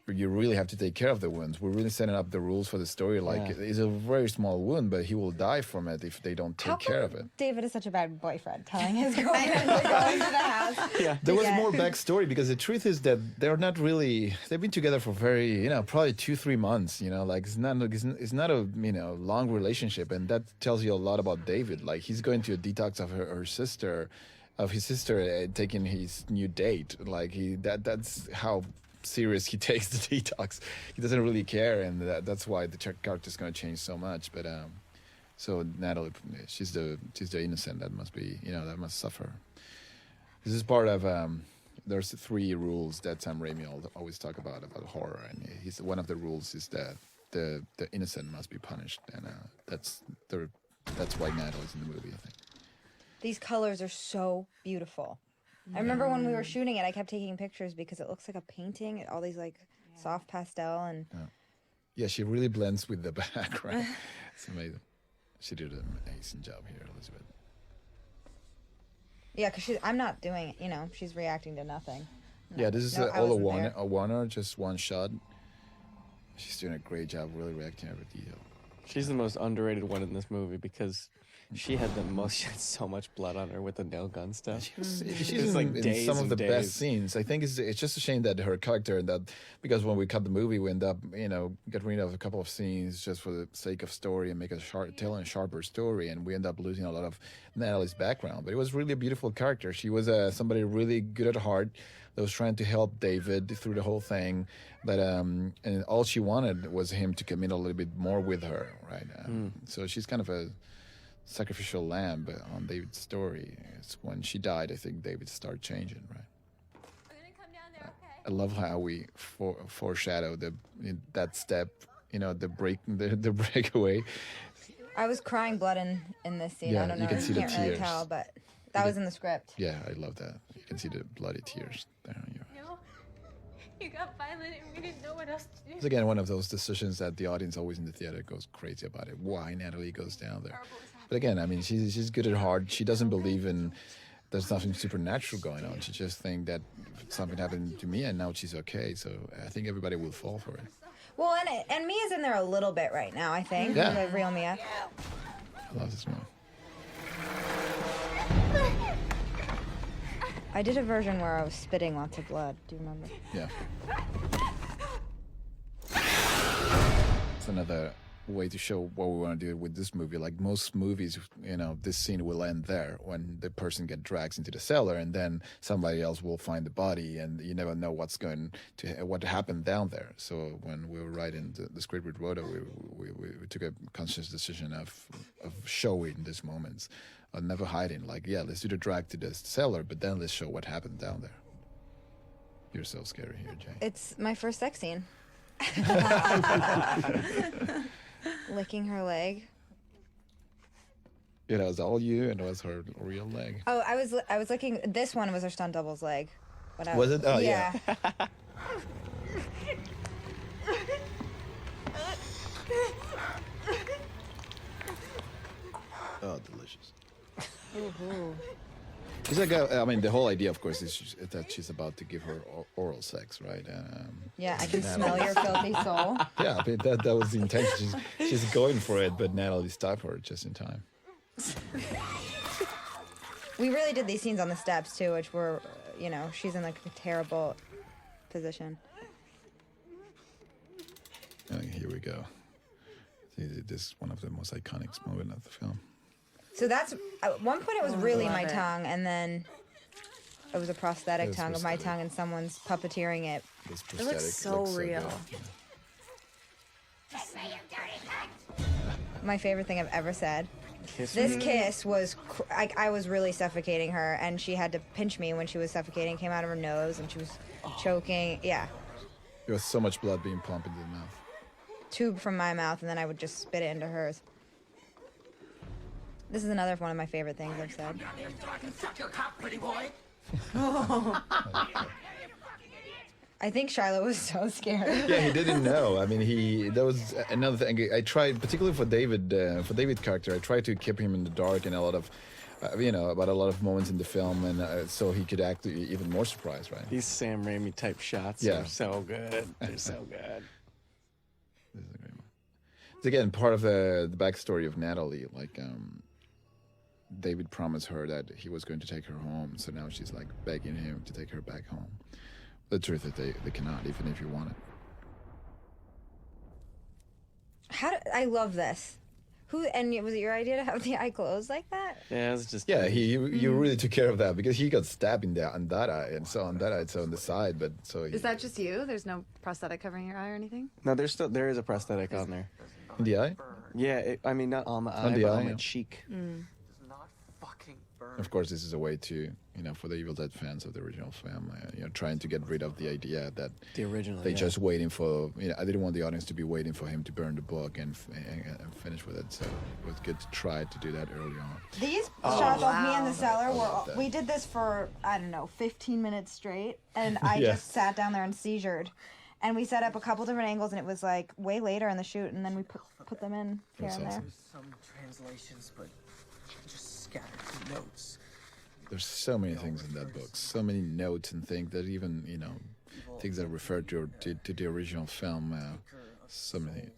you really have to take care of the wounds. We're really setting up the rules for the story. Like, Yeah. it's a very small wound, but he will die from it if they don't How take care come of it. David is such a bad boyfriend, telling his girlfriend to go into the house. Yeah. There was Yeah. more backstory because the truth is that they're not really. They've been together for probably 2-3 months. Like it's not a long relationship, and that tells you a lot about David. Like he's going to a detox of his sister taking his new date. Like that's how serious he takes the detox. He doesn't really care, and that's why the character's going to change so much. But So Natalie, she's the innocent that must be, that must suffer. This is part of there's 3 rules that Sam Raimi always talk about horror, and one of the rules is that the innocent must be punished, and that's why Natalie's in the movie, I think. These colors are so beautiful. I remember when we were shooting it, I kept taking pictures because it looks like a painting. All these like soft pastel and. Yeah, she really blends with the background. It's amazing. She did an amazing job here, Elizabeth. Yeah, because I'm not doing it. She's reacting to nothing. Yeah, this is No, I all wasn't a one, just one shot. She's doing a great job, really reacting to every detail. She's the most underrated one in this movie because she had so much blood on her with the nail gun stuff. She's in some of the best scenes. I think it's just a shame that her character, because when we cut the movie, we end up, get rid of a couple of scenes just for the sake of story and make telling a sharper story, and we end up losing a lot of Natalie's background. But it was really a beautiful character. She was somebody really good at heart that was trying to help David through the whole thing. But and all she wanted was him to commit a little bit more with her, right? So she's kind of a sacrificial lamb on David's story. It's when she died, I think David started changing, right? We're gonna come down there, okay? I love how we foreshadow that step, the breakaway. I was crying blood in this scene. Yeah, I don't know. you can see the can't really tears. tell, but that was in the script. Yeah, I love that. You can see the bloody tears there on your. No, you got violent and we didn't know what else to do. It's again one of those decisions that the audience always in the theater goes crazy about it. Why Natalie goes down there? But again, I mean, she's good at heart. She doesn't believe in there's nothing supernatural going on. She just thinks that something happened to me and now she's okay. So I think everybody will fall for it. Well, and Mia's in there a little bit right now, I think. Yeah. The real Mia. I love this movie. I did a version where I was spitting lots of blood. Do you remember? Yeah. It's another way to show what we want to do with this movie. Like most movies, this scene will end there when the person gets dragged into the cellar, and then somebody else will find the body, and you never know what happened down there. So when we were writing the script with Rhoda, we took a conscious decision of showing these moments, of never hiding. Like, yeah, let's do the drag to the cellar, but then let's show what happened down there. You're so scary here, Jay. It's my first sex scene. Licking her leg. Yeah, that was all you, and it was her real leg. Oh, I was licking. This one was her stunt double's leg. Was it? Oh, yeah. Oh, delicious. It's like the whole idea, of course, is that she's about to give her oral sex, right? Yeah, I can smell your filthy soul. Yeah, I mean, that was the intention. She's going for it, but Natalie stopped her just in time. We really did these scenes on the steps too, which were, she's in like a terrible position. Here we go. This is one of the most iconic moments of the film. So that's at one point it was really my it. tongue, and then it was a prosthetic tongue of my tongue, and someone's puppeteering it. This It looks so real. good. My favorite thing I've ever said. Kiss This me. kiss was, I was really suffocating her, and she had to pinch me when she was suffocating. It came out of her nose, and she was choking. Yeah, There was so much blood being pumped into the mouth. tube from my mouth, and then I would just spit it into hers. This is another one of my favorite things I've said. I think Shiloh was so scared. Yeah, he didn't know. I mean, that was another thing. I tried, particularly for David's character, I tried to keep him in the dark and a lot of, about a lot of moments in the film, and so he could act even more surprised, right? These Sam Raimi type shots Yeah. are so good. They're so good. This is a great one. It's again part of the backstory of Natalie. Like, David promised her that he was going to take her home, so now she's like begging him to take her back home. The truth is they cannot, even if you want it. I love this. Was it your idea to have the eye closed like that? Yeah, it's just Yeah, you really took care of that because he got stabbed in that on that eye, and so on that eye, so on the side. But so Is that just you? There's no prosthetic covering your eye or anything? No, there is a prosthetic on there. in the eye? Yeah, I mean not on the eye, the but eye, on yeah. the cheek. Does not fucking burn. Of course, this is a way to, for the Evil Dead fans of the original film, trying to get rid of the idea that The original. they yeah. just waiting for, I didn't want the audience to be waiting for him to burn the book and finish with it. So it was good to try to do that early on. These shots of me in the cellar love that. we did this for, I don't know, 15 minutes straight. And I Yeah. just sat down there and seizured. And we set up a couple different angles, and it was like way later in the shoot, and then we put them in here That's and there. awesome. There's some translations, but just scattered notes. There's so many things in that book, so many notes and things that even, things that refer to the original film, so many,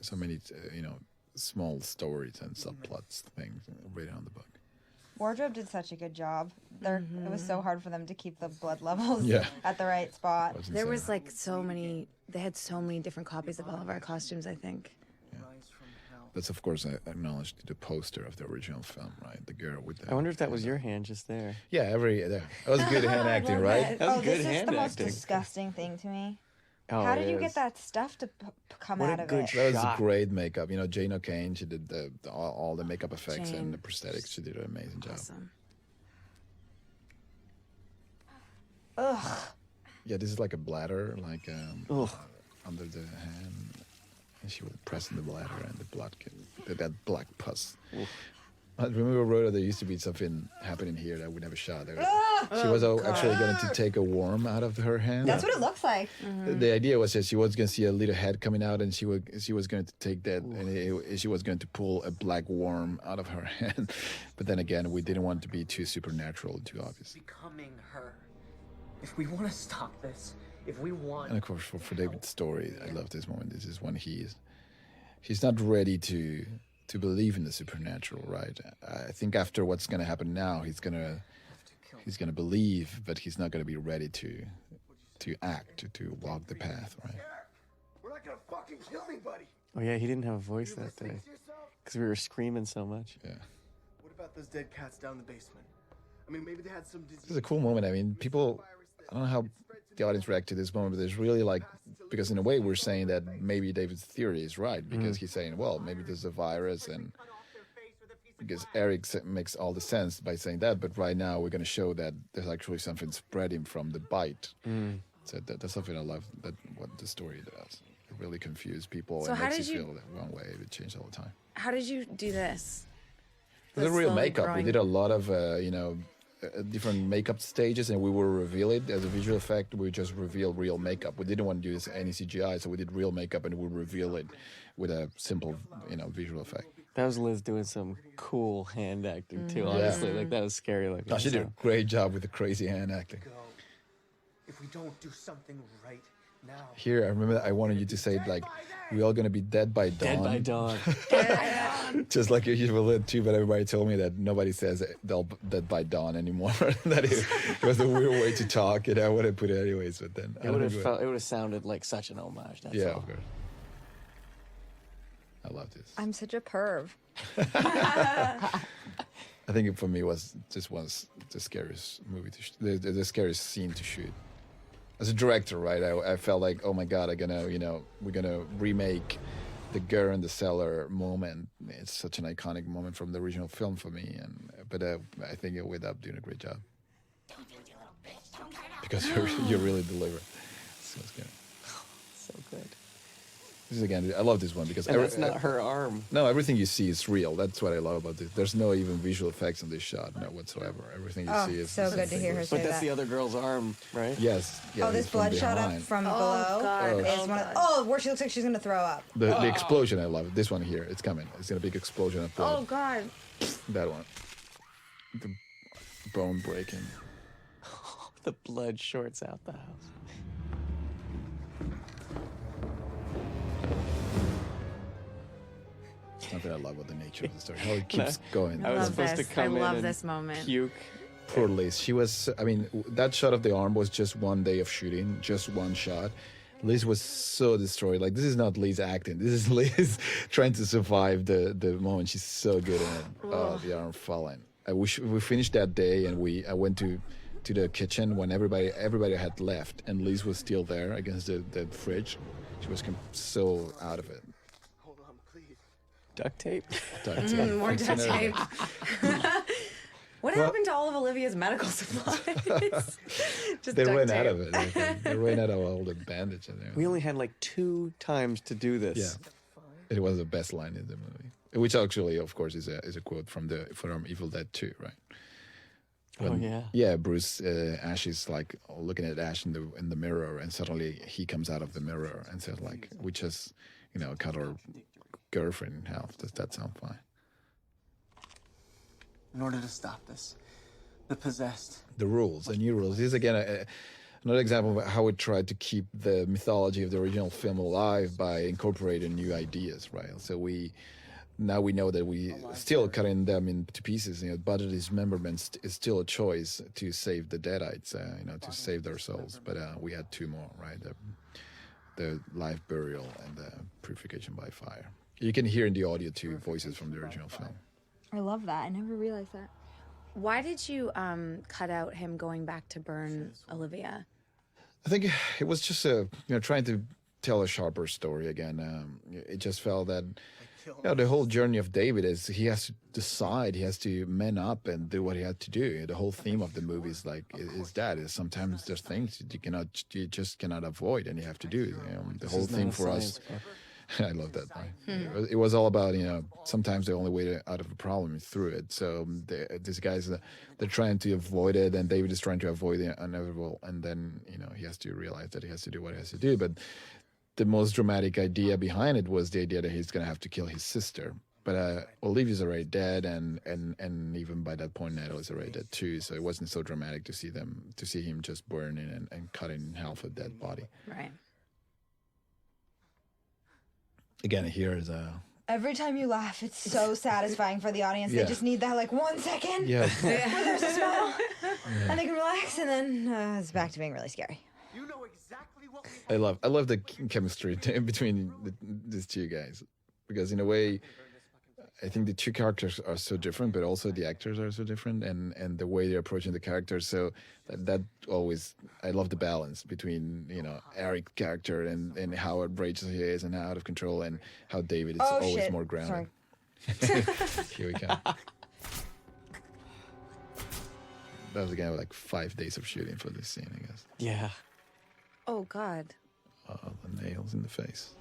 small stories and subplots, things written on the book. Wardrobe did such a good job. It was so hard for them to keep the blood levels Yeah. at the right spot. Wasn't There so- was like so many. They had so many different copies of all of our costumes. I think. Rise from hell. That's of course acknowledged the poster of the original film, right? The girl with the. I wonder if that was your hand just there. Yeah, that was good hand acting, love right? that. That was Oh, good this is hand the most acting. disgusting thing to me. Oh, How it did you is. get that stuff to come What a out of good it? That was shot. great makeup. Jane O'Kane, she did all the makeup effects Jane. and the prosthetics. She did an amazing job. Awesome. Ugh. Yeah, this is like a bladder, like Ugh. under the hand, and she would press in the bladder, and the blood that black pus. I remember, Rhoda, there used to be something happening here that we never shot. She was actually going to take a worm out of her hand. That's what it looks like. The idea was that she was going to see a little head coming out, and she was going to take that, and she was going to pull a black worm out of her hand. But then again, we didn't want it to be too supernatural, too obvious. Becoming her. If we want to stop this, if we want. And of course, for David's story, I love this moment. This is when he's not ready to believe in the supernatural, right? I think after what's going to happen now, he's gonna believe, but he's not going to be ready to act, to walk the path, right? We're not gonna fucking kill anybody. Oh yeah, he didn't have a voice that day because we were screaming so much. Yeah. What about those dead cats down the basement? I mean, maybe they had some disease. This is a cool moment. I mean, people, I don't know how the audience react to this moment, but there's really because in a way we're saying that maybe David's theory is right, because he's saying, well, maybe there's a virus, and because Eric makes all the sense by saying that, but right now we're going to show that there's actually something spreading from the bite. So that's something I love, that what the story does. It really confuses people So and how makes did you you- feel that one way. It changes all the time. How did you do this? It was a The real slowly makeup. We growing- did a lot of, different makeup stages, and we will reveal it as a visual effect. We just reveal real makeup. We didn't want to use any CGI, so we did real makeup, and we reveal it with a simple, visual effect. That was Liz doing some cool hand acting too. Honestly, like that was scary. Like No, she did a great job with the crazy hand acting. Go. If we don't do something right now. Here, I remember I wanted you to say, like, we're all going to be dead by dawn. Dead by dawn. Just like you will live too, but everybody told me that nobody says they'll dead by dawn anymore. That it was a weird way to talk, and I would have put it anyways, but then I It would don't have think felt. It would have sounded like such an homage. That's Yeah, all. of course. I love this. I'm such a perv. I think it, for me, was the scariest movie to the scariest scene to shoot. As a director, right? I felt like, oh my god, we're gonna remake the Gore in the cellar moment. It's such an iconic moment from the original film for me, but I think it ended up doing a great job. Because you really delivered. So it's good. So good. This is, again, I love this one because And that's not her arm. No, everything you see is real. That's what I love about this. There's no even visual effects on this shot, no whatsoever. Everything you see is so good to hear her say But that's that. the other girl's arm, right? Yes. Yeah, Oh, this it's from blood shot up behind. from Oh, below God. is Oh, one of, God. oh, where she looks like she's gonna throw up. The explosion, I love it. This one here, it's coming. It's gonna be a big explosion of blood. Oh God. That one. The bone breaking. The blood shorts out the house. Something I love about the nature of the story. How it keeps going. I was love supposed this. to come I in love and this moment. puke. Poor Liz. She was, that shot of the arm was just one day of shooting, just one shot. Liz was so destroyed. Like, this is not Liz acting. This is Liz trying to survive the moment. She's so good in it. Oh, the arm falling. We finished that day, and I went to the kitchen when everybody had left, and Liz was still there against the fridge. She was so out of it. Hold on, please. Duct tape. Duct tape. More Fixing duct everything. tape. What happened to all of Olivia's medical supplies? Just They duct ran tape. out of it. I think. They ran out of all the bandages. And We only had like 2 times to do this. Yeah, it was the best line in the movie, which actually, of course, is a quote from Evil Dead 2, right? Yeah, Bruce Ash is like looking at Ash in the mirror, and suddenly he comes out of the mirror and says like, "We just, cut our girlfriend in half. Does that sound fine?" In order to stop this, the possessed. The rules, the new rules. This is again another example of how we tried to keep the mythology of the original film alive by incorporating new ideas, right? So now we know that we still cutting them into pieces. Budget dismemberment is still a choice to save the Deadites, to save their souls. But we had 2 more, right? The live burial and the purification by fire. You can hear in the audio 2 voices from the original film. I love that. I never realized that. Why did you cut out him going back to burn Olivia? I think it was just trying to tell a sharper story again. It just felt that the whole journey of David is he has to decide, he has to man up and do what he had to do. The whole theme of the movie is sometimes there's things you just cannot avoid, and you have to do. The whole theme for us. I love that. Right? It was all about sometimes the only way out of a problem is through it. So these guys they're trying to avoid it, and David is trying to avoid the inevitable, and then he has to realize that he has to do what he has to do. But the most dramatic idea behind it was the idea that he's going to have to kill his sister. But Olivia's already dead, and even by that point, Natalie's already dead too. So it wasn't so dramatic to see him just burning and cutting in half a dead body. Right. Again, here is Every time you laugh, it's so satisfying for the audience. Yeah. They just need that 1 second yeah. where there's a smile, and they can relax, and then it's back to being really scary. You know exactly what we I love the chemistry between these 2 guys, because in a way, I think the 2 characters are so different, but also the actors are so different, and the way they're approaching the characters. So that always, I love the balance between Eric's character and how outrageous he is and how out of control, and how David is always more grounded. Sorry. Here we come. That was again 5 days of shooting for this scene, I guess. Yeah. Oh God. Oh, the nails in the face.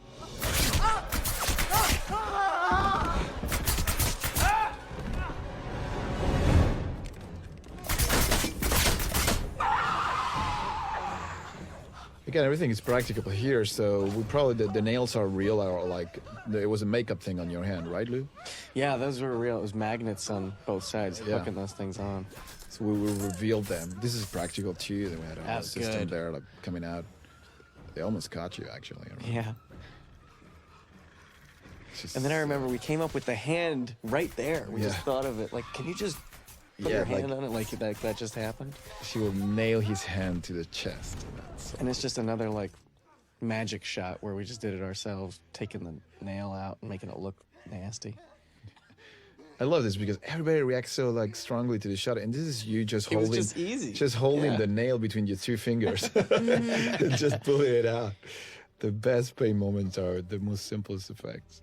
Again, everything is practical here, so we probably the nails are real, or it was a makeup thing on your hand, right, Lou? Yeah, those were real. It was magnets on both sides, Yeah. hooking those things on. So we will reveal them. This is practical too. Then we had a whole That's system good. there, coming out. They almost caught you, actually. Yeah. It's just- And then I remember we came up with the hand right there. We just Yeah. thought of it. Can you just put your hand on it that just happened? She will nail his hand to the chest. And it's just another magic shot where we just did it ourselves, taking the nail out and making it look nasty. I love this because everybody reacts so strongly to the shot, and this is you just It was holding, just easy. just holding Yeah. the nail between your 2 fingers, and just pulling it out. The best pain moments are the most simplest effects.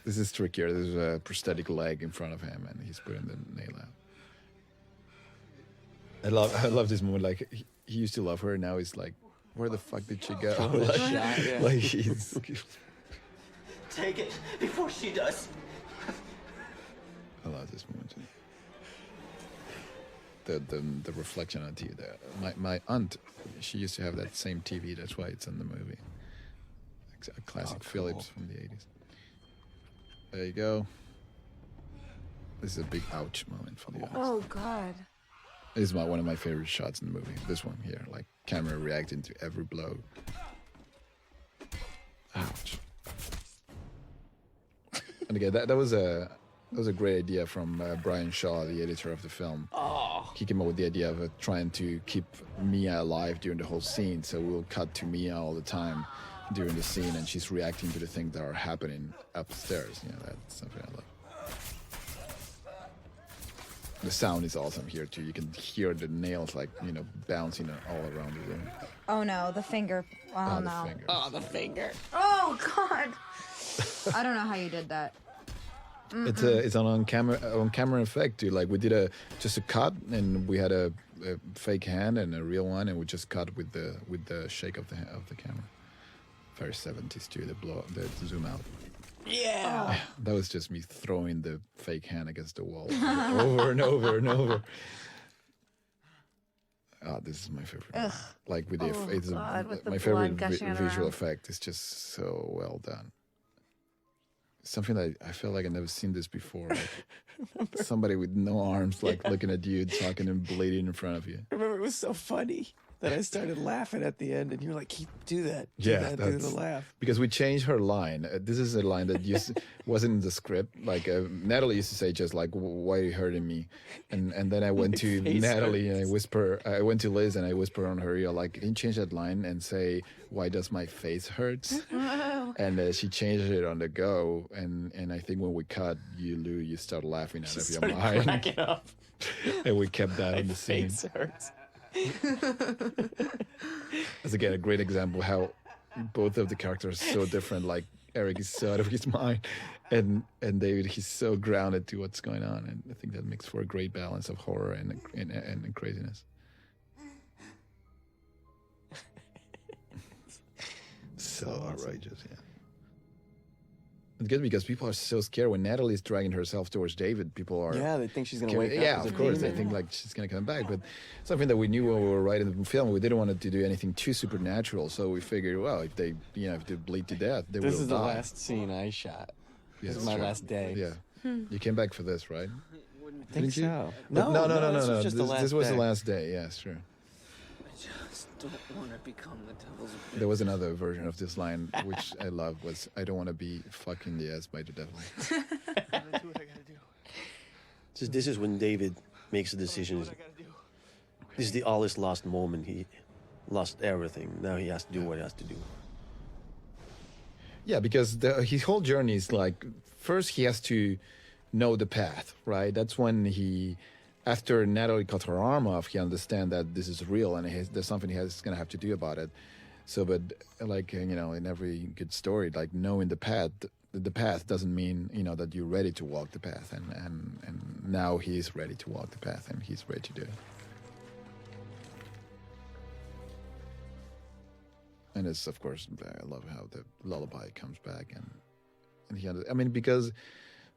This is trickier. There's a prosthetic leg in front of him, and he's putting the nail out. I love this moment. He used to love her, now he's like, where the fuck did she go? He's take it before she does. I love this moment. The reflection on TV there. My aunt, she used to have that same TV. That's why it's in the movie. A classic Philips from the 80s. There you go. This is a big ouch moment for the audience. Oh God. This is one of my favorite shots in the movie. This one here, camera reacting to every blow. Ouch. And again, that was a great idea from Brian Shaw, the editor of the film. Oh. he came up with the idea of trying to keep Mia alive during the whole scene. So we'll cut to Mia all the time during the scene, and she's reacting to the things that are happening upstairs. You know, that's something I love. The sound is awesome here too. You can hear the nails like, you know, bouncing all around the room. Oh no, the finger. Oh The no. finger. Oh, the finger. Oh god. I don't know how you did that. It's an on camera effect too. Like we did just a cut, and we had a fake hand and a real one, and we just cut with the shake of the camera. Very 70s too. The zoom out. Yeah. That was just me throwing the fake hand against the wall over and over and over. This is my favorite. One. Like with the with the my blood favorite gushing out visual around. effect is just so well done. Something that I feel like I've never seen this before. Like somebody with no arms, like looking at you, talking and bleeding in front of you. I remember it was so funny that I started laughing at the end, and you were like, do that. Do Yeah, that, do the laugh. because we changed her line. This is a line that wasn't in the script. Like Natalie used to say, just like, "Why are you hurting me?" And then I went to face Natalie hurts. and I went to Liz and I whisper on her ear, like, "Can you change that line and say, why does my face hurt?" And she changed it on the go. And I think when we cut, you start laughing out of your Started mind. cracking up. And we kept that My in the scene. face hurts. That's again a great example how both of the characters are so different. Like Eric is so out of his mind, and David, he's so grounded to what's going on, and I think that makes for a great balance of horror and craziness. So outrageous, yeah. It's good because people are so scared when Natalie's dragging herself towards David. People are Yeah, they think she's going to wake up. yeah, as a of course. They demon. think like she's gonna come back, but something that we knew when we were writing the film, we didn't want it to do anything too supernatural. So we figured, well, if they bleed to death, they will This is die. the last scene I shot. Yeah, This is that's my true. last day. Yeah, you came back for this, right? I think Didn't you? so. But no. This was just the last This was day. the last day. Yeah, sure. I just don't want to become the devil's bitch. There was another version of this line which I love. Was I don't want to be fucking the ass by the devil. I gotta do what I gotta do. This is when David makes a decision. What I gotta do. This is the all his lost moment. He lost everything. Now he has to do what he has to do. Yeah, because his whole journey is like, first he has to know the path, right? That's when after Natalie cut her arm off, he understands that this is real and there's something he's going to have to do about it. So, but like, you know, in every good story, like knowing the path doesn't mean, you know, that you're ready to walk the path. And now he's ready to walk the path and he's ready to do it. And it's, of course, I love how the lullaby comes back and he, because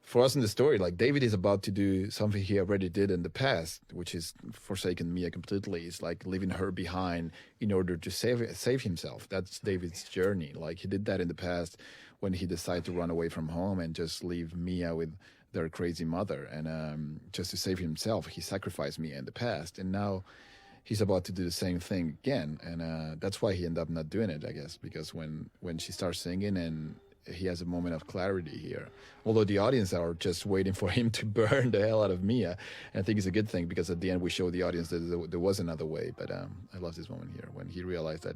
for us in the story, like David is about to do something he already did in the past, which is forsaken Mia completely. It's like leaving her behind in order to save himself. That's David's journey. Like he did that in the past when he decided to run away from home and just leave Mia with their crazy mother. And just to save himself, he sacrificed Mia in the past. And now he's about to do the same thing again. And that's why he ended up not doing it, I guess, because when she starts singing and he has a moment of clarity here. Although the audience are just waiting for him to burn the hell out of Mia. And I think it's a good thing because at the end we show the audience that there was another way. But I love this moment here when he realized that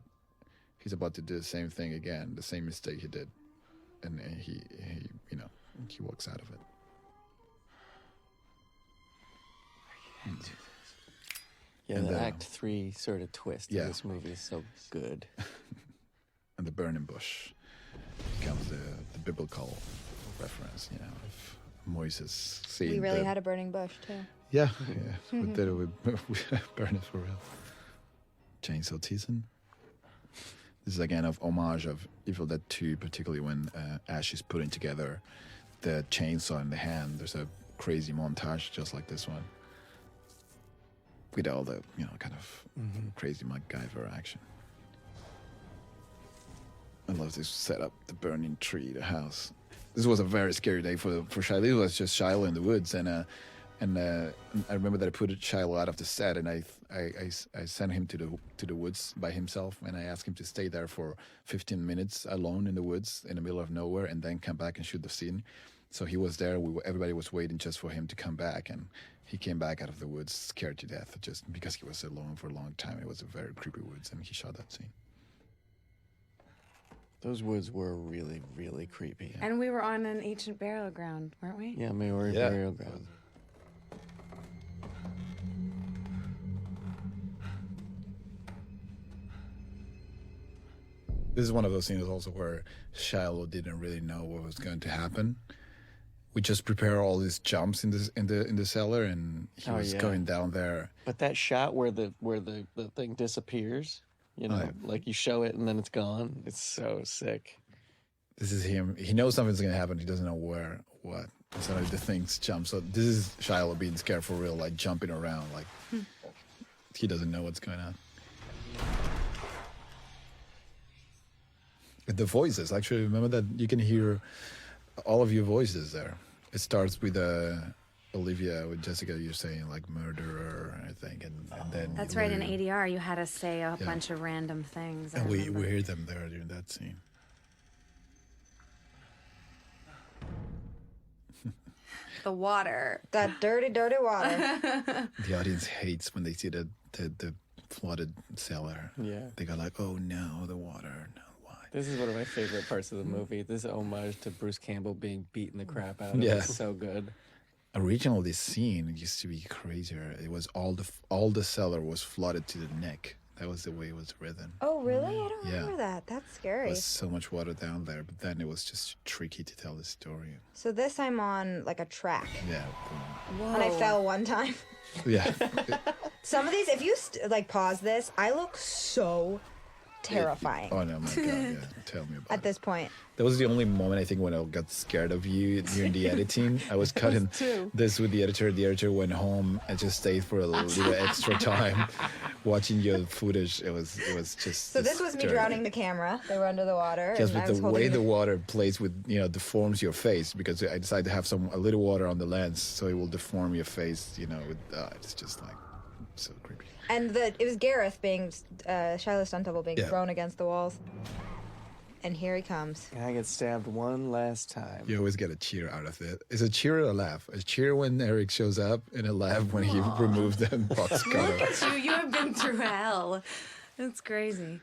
he's about to do the same thing again, the same mistake he did. And he you know, he walks out of it. I can't do this. Yeah, And, the Act 3 sort of twist yeah. in this movie is so good. And the burning bush becomes the biblical reference, you know, of Moses seeing We really the, had a burning bush too. Yeah, we did it with burn it for real. Chainsaw season. This is again of homage of Evil Dead 2, particularly when Ash is putting together the chainsaw in the hand. There's a crazy montage just like this one, with all the, you know, kind of crazy MacGyver action. I love this setup, the burning tree, the house. This was a very scary day for Shiloh. It was just Shiloh in the woods, and I remember that I put Shiloh out of the set, and I sent him to the woods by himself, and I asked him to stay there for 15 minutes alone in the woods in the middle of nowhere, and then come back and shoot the scene. So he was there. Everybody was waiting just for him to come back, and he came back out of the woods scared to death just because he was alone for a long time. It was a very creepy woods, and he shot that scene. Those woods were really, really creepy. And we were on an ancient burial ground, weren't we? Yeah, Maori burial ground. This is one of those scenes also where Shiloh didn't really know what was going to happen. We just prepare all these jumps in the cellar, and he was going down there. But that shot where the thing disappears, you know, like you show it and then it's gone. It's so sick. This is him. He knows something's going to happen. He doesn't know what. So the things jump. So this is Shiloh being scared for real, like jumping around, like he doesn't know what's going on. The voices, actually, remember that you can hear all of your voices there. It starts with Olivia, with Jessica, you're saying like murderer, I think, and then That's right. In ADR, you had us say a bunch of random things. And we hear them there during that scene. The water, that dirty, dirty water. The audience hates when they see the flooded cellar. Yeah, they go like, "Oh no, the water." No. This is one of my favorite parts of the movie. This homage to Bruce Campbell being beaten the crap out of. Yeah. It's so good. Originally, this scene used to be crazier. It was all the cellar was flooded to the neck. That was the way it was written. Oh, really? I don't remember that. That's scary. There was so much water down there, but then it was just tricky to tell the story. So this, I'm on like a track. Yeah. And I fell one time. Yeah. Some of these, if you like pause this, I look so terrifying. Oh no, my God! Yeah, tell me about at this point. That was the only moment I think when I got scared of you during the editing. I was cutting this with the editor. The editor went home and just stayed for a little extra time watching your footage. It was just. So this was me drowning the camera. They were under the water. Yes, but the way the water plays with deforms your face, because I decided to have a little water on the lens, so it will deform your face. It's just like so creepy. And it was Gareth being Shiloh's stunt double being thrown against the walls. And here he comes. And I get stabbed one last time. You always get a cheer out of it. Is a cheer or a laugh? A cheer when Eric shows up, and a laugh when he removed the box cutter. Look at you. You have been through hell. That's crazy.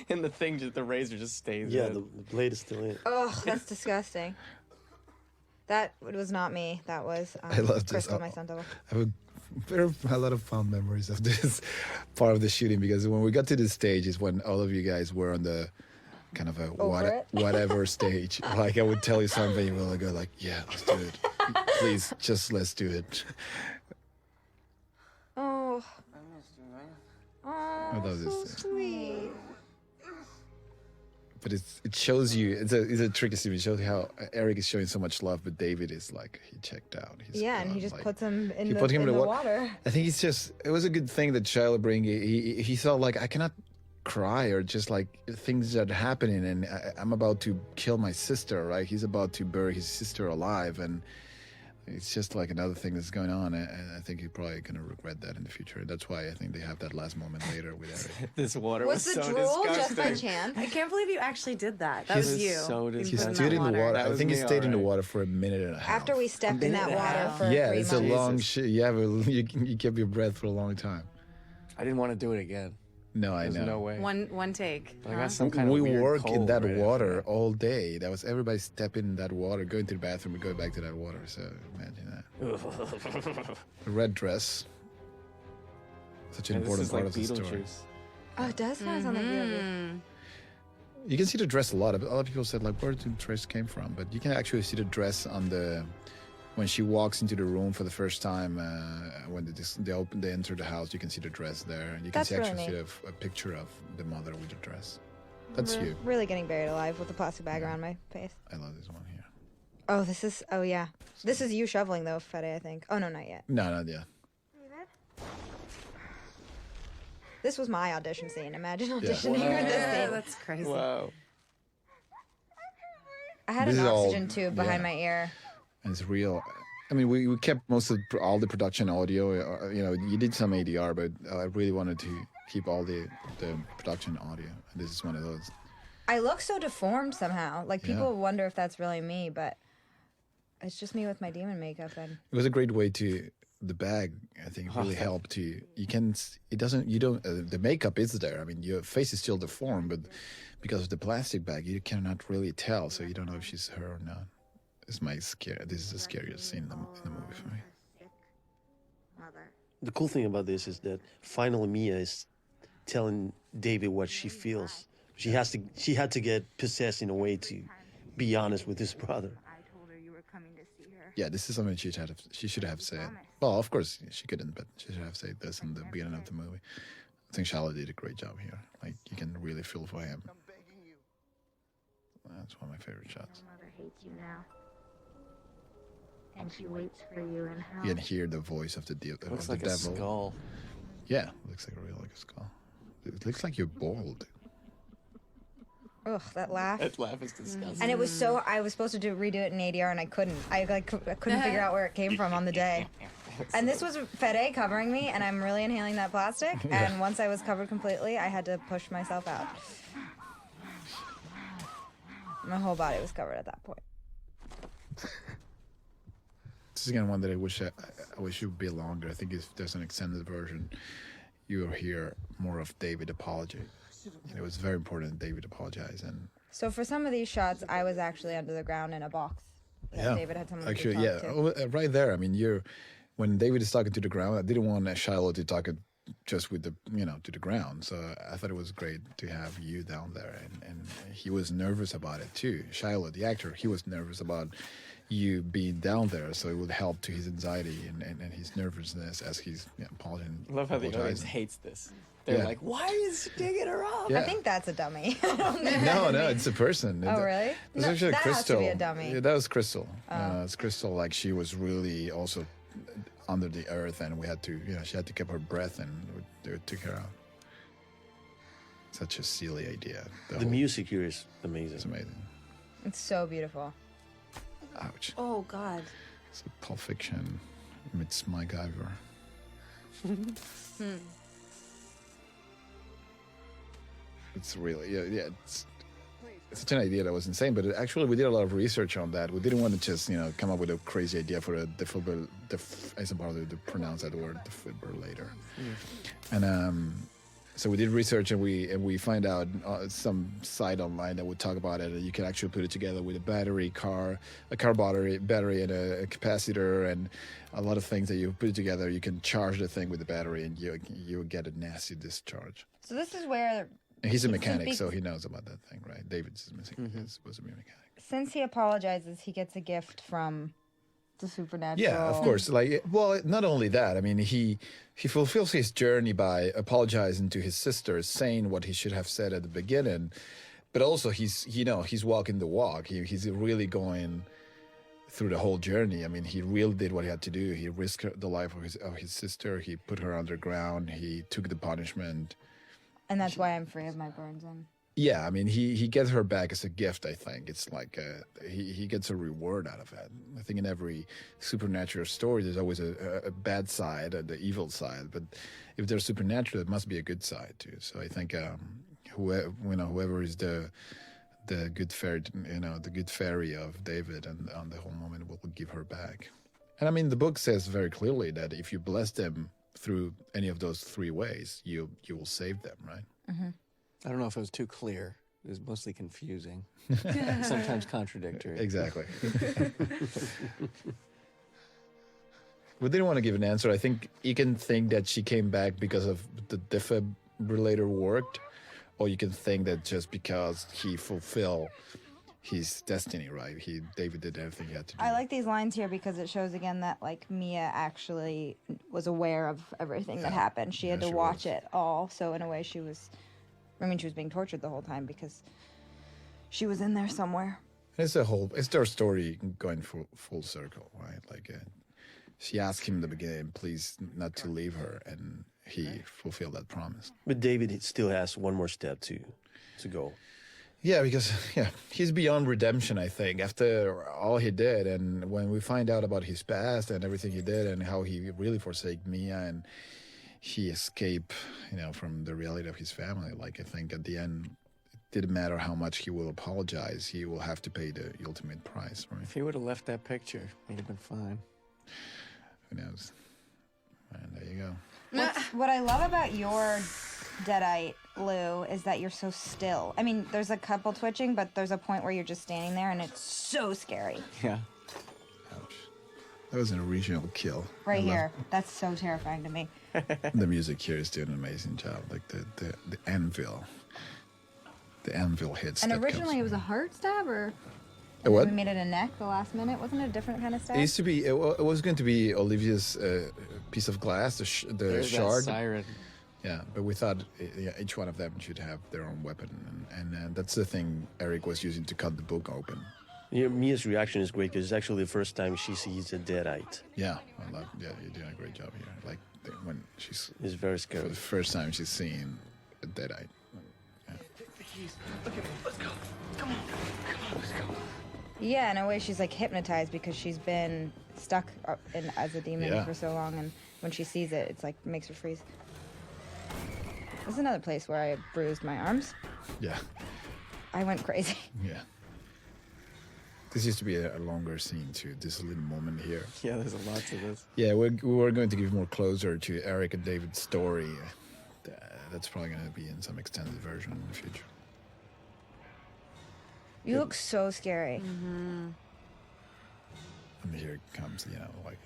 And the razor just stays Yeah, in. the blade is still in. Oh, that's disgusting. That was not me. That was I love Crystal, this. my stunt double. I have a lot of fond memories of this part of the shooting, because when we got to this stage is when all of you guys were on the kind of a whatever stage. Like I would tell you something, you will go like, "Yeah, let's do it. Please, just let's do it." Oh. I love so this. sweet. But it shows you, it's a tricky scene. It shows you how Eric is showing so much love, but David is like, he checked out. He's and he just puts him in the water. I think it was a good thing that Shiloh bring. He thought like, I cannot cry, or just like things that are happening, and I'm about to kill my sister, right? He's about to bury his sister alive, and it's just like another thing that's going on, and I think he's probably going to regret that in the future. That's why I think they have that last moment later with Eric. This water was was the so drool disgusting. just by chance? I can't believe you actually did that. That was you. So He disgusting. stood in the water. That I was think he me, stayed in the alright. water for a minute and a half. After we stepped in that water for 3 months. It's a long shit. Yeah, but you kept your breath for a long time. I didn't want to do it again. No, I There's know. no way. One take. I got some kind of We weird work in cold that right after water that. all day. That was everybody stepping in that water, going to the bathroom, and going back to that water. So imagine that. The red dress. Such an And important this is part like of the story. Beetlejuice. Oh, it does kind of sound like Beetlejuice. You can see the dress a lot. A lot of people said like, where did the dress came from? But you can actually see the dress when she walks into the room for the first time. When they enter the house, you can see the dress there, and you can That's see really actually neat. see a picture of the mother with the dress. That's you. Really getting buried alive with a plastic bag around my face. I love this one here. Oh, yeah. This is you shoveling though, Fede, I think. Oh, no, not yet. No, not yet. This was my audition scene. Imagine auditioning Yeah, for this scene. that's crazy. Wow. I had This an is all- oxygen tube behind my ear. And it's real. I mean, we kept all the production audio. You did some ADR, but I really wanted to keep all the production audio. And this is one of those. I look so deformed somehow. Like, Yeah. people wonder if that's really me, but it's just me with my demon makeup. And It was a great way to the bag. I think really helped to. You can. It doesn't. You don't. The makeup is there. I mean, your face is still deformed, but because of the plastic bag, you cannot really tell. So you don't know if she's her or not. It's my scare. This is the scariest scene in the movie for me. The cool thing about this is that finally Mia is telling David what she feels. She had to get possessed in a way to be honest with his brother. Yeah, this is something she should have said. Well, of course she couldn't, but she should have said this in the beginning of the movie. I think Charlotte did a great job here. Like, you can really feel for him. That's one of my favorite shots. Mother hates you now. And she waits for you in hell. You can hear the voice of the Looks of like the a devil. skull. Yeah, looks like a skull. It looks like you're bald. ugh, that laugh. That laugh is disgusting. And it was so, I was supposed to redo it in ADR and I couldn't. I couldn't figure out where it came from on the day. And this was Fede covering me, and I'm really inhaling that plastic. And once I was covered completely, I had to push myself out. My whole body was covered at that point. This is again one that I wish it would be longer. I think if there's an extended version, you'll hear more of David apology. It was very important that David apologized. And So for some of these shots, I was actually under the ground in a box. yeah, David had someone actually, to yeah, talk to. right there. I mean, when David is talking to the ground, I didn't want Shiloh to talk it just with the to the ground. So I thought it was great to have you down there, and he was nervous about it too. Shiloh, the actor, he was nervous about you being down there, so it would help to his anxiety and his nervousness as he's apologizing. I love how the audience hates this. They're like, why is she digging her up? Yeah. I think that's a dummy. No, it's a person. Oh, really? It's No, actually that has to Crystal. be a dummy. Yeah, that was Crystal. It's Crystal. Like, she was really also under the earth, and we had to, she had to keep her breath, and we took her out. Such a silly idea. The music here is amazing. It's amazing. It's so beautiful. Ouch. Oh, God. It's a Pulp Fiction meets MacGyver. It's really, it's such an idea that was insane, but actually we did a lot of research on that. We didn't want to just, come up with a crazy idea for a I suppose to pronounce that word, defibrillator. And so we did research, and we find out some site online that would talk about it. And you can actually put it together with a car battery, and a capacitor, and a lot of things that you put it together. You can charge the thing with the battery, and you get a nasty discharge. So this is where... And he's a mechanic, so he knows about that thing, right? David's supposed to be a mechanic. Since he apologizes, he gets a gift from the supernatural. Yeah, of course. Not only that. I mean, he fulfills his journey by apologizing to his sister, saying what he should have said at the beginning, but also he's walking the walk. He's really going through the whole journey. I mean, he really did what he had to do. He risked the life of his sister. He put her underground. He took the punishment. And that's why I'm free of my burns. And yeah, I mean, he gets her back as a gift, I think. It's like he gets a reward out of it. I think in every supernatural story, there's always a bad side, the evil side. But if there's supernatural, there must be a good side, too. So I think whoever is the good fairy, the good fairy of David and on the whole moment will give her back. And I mean, the book says very clearly that if you bless them through any of those three ways, you will save them, right? Mm-hmm. I don't know if it was too clear. It was mostly confusing. Sometimes contradictory. Exactly. We didn't want to give an answer. I think you can think that she came back because of the defibrillator worked, or you can think that just because he fulfilled his destiny, right? David did everything he had to do. I like these lines here because it shows again that Mia actually was aware of everything that happened. She had to watch it all. So in a way, she was being tortured the whole time because she was in there somewhere. It's their story going full circle, right? She asked him in the beginning, please not to leave her, and he fulfilled that promise. But David still has one more step to go. Yeah, because he's beyond redemption, I think, after all he did. And when we find out about his past and everything he did and how he really forsake Mia and he escaped, from the reality of his family, I think at the end, didn't matter how much he will apologize, he will have to pay the ultimate price, right? If he would have left that picture, he'd have been fine. Who knows? And there you go. What I love about your Deadite, Lou, is that you're so still. I mean, there's a couple twitching, but there's a point where you're just standing there and it's so scary. Yeah. Ouch. That was an original kill. Right here. That's so terrifying to me. The music here is doing an amazing job. Like the anvil. The anvil hits. And that originally comes it was a heart stab, or what? we made it a neck the last minute. Wasn't it a different kind of stab? It used to be. It was going to be Olivia's piece of glass, the There's shard. that siren. Yeah, but we thought each one of them should have their own weapon, and that's the thing Eric was using to cut the book open. Yeah, Mia's reaction is great because it's actually the first time she sees a deadite. Yeah, I love. Yeah, you're doing a great job here. Like when she's It's very for scary. the first time she's seeing a deadite. Yeah, in a way she's like hypnotized because she's been stuck as a demon Yeah. for so long, and when she sees it, it's like makes her freeze. This is another place where I bruised my arms. Yeah, I went crazy. yeah. This used to be a longer scene too. This little moment here. Yeah, there's a lot to this. Yeah, we were going to give more closure to Eric and David's story. That's probably going to be in some extended version in the future. You look so scary. And here it comes, like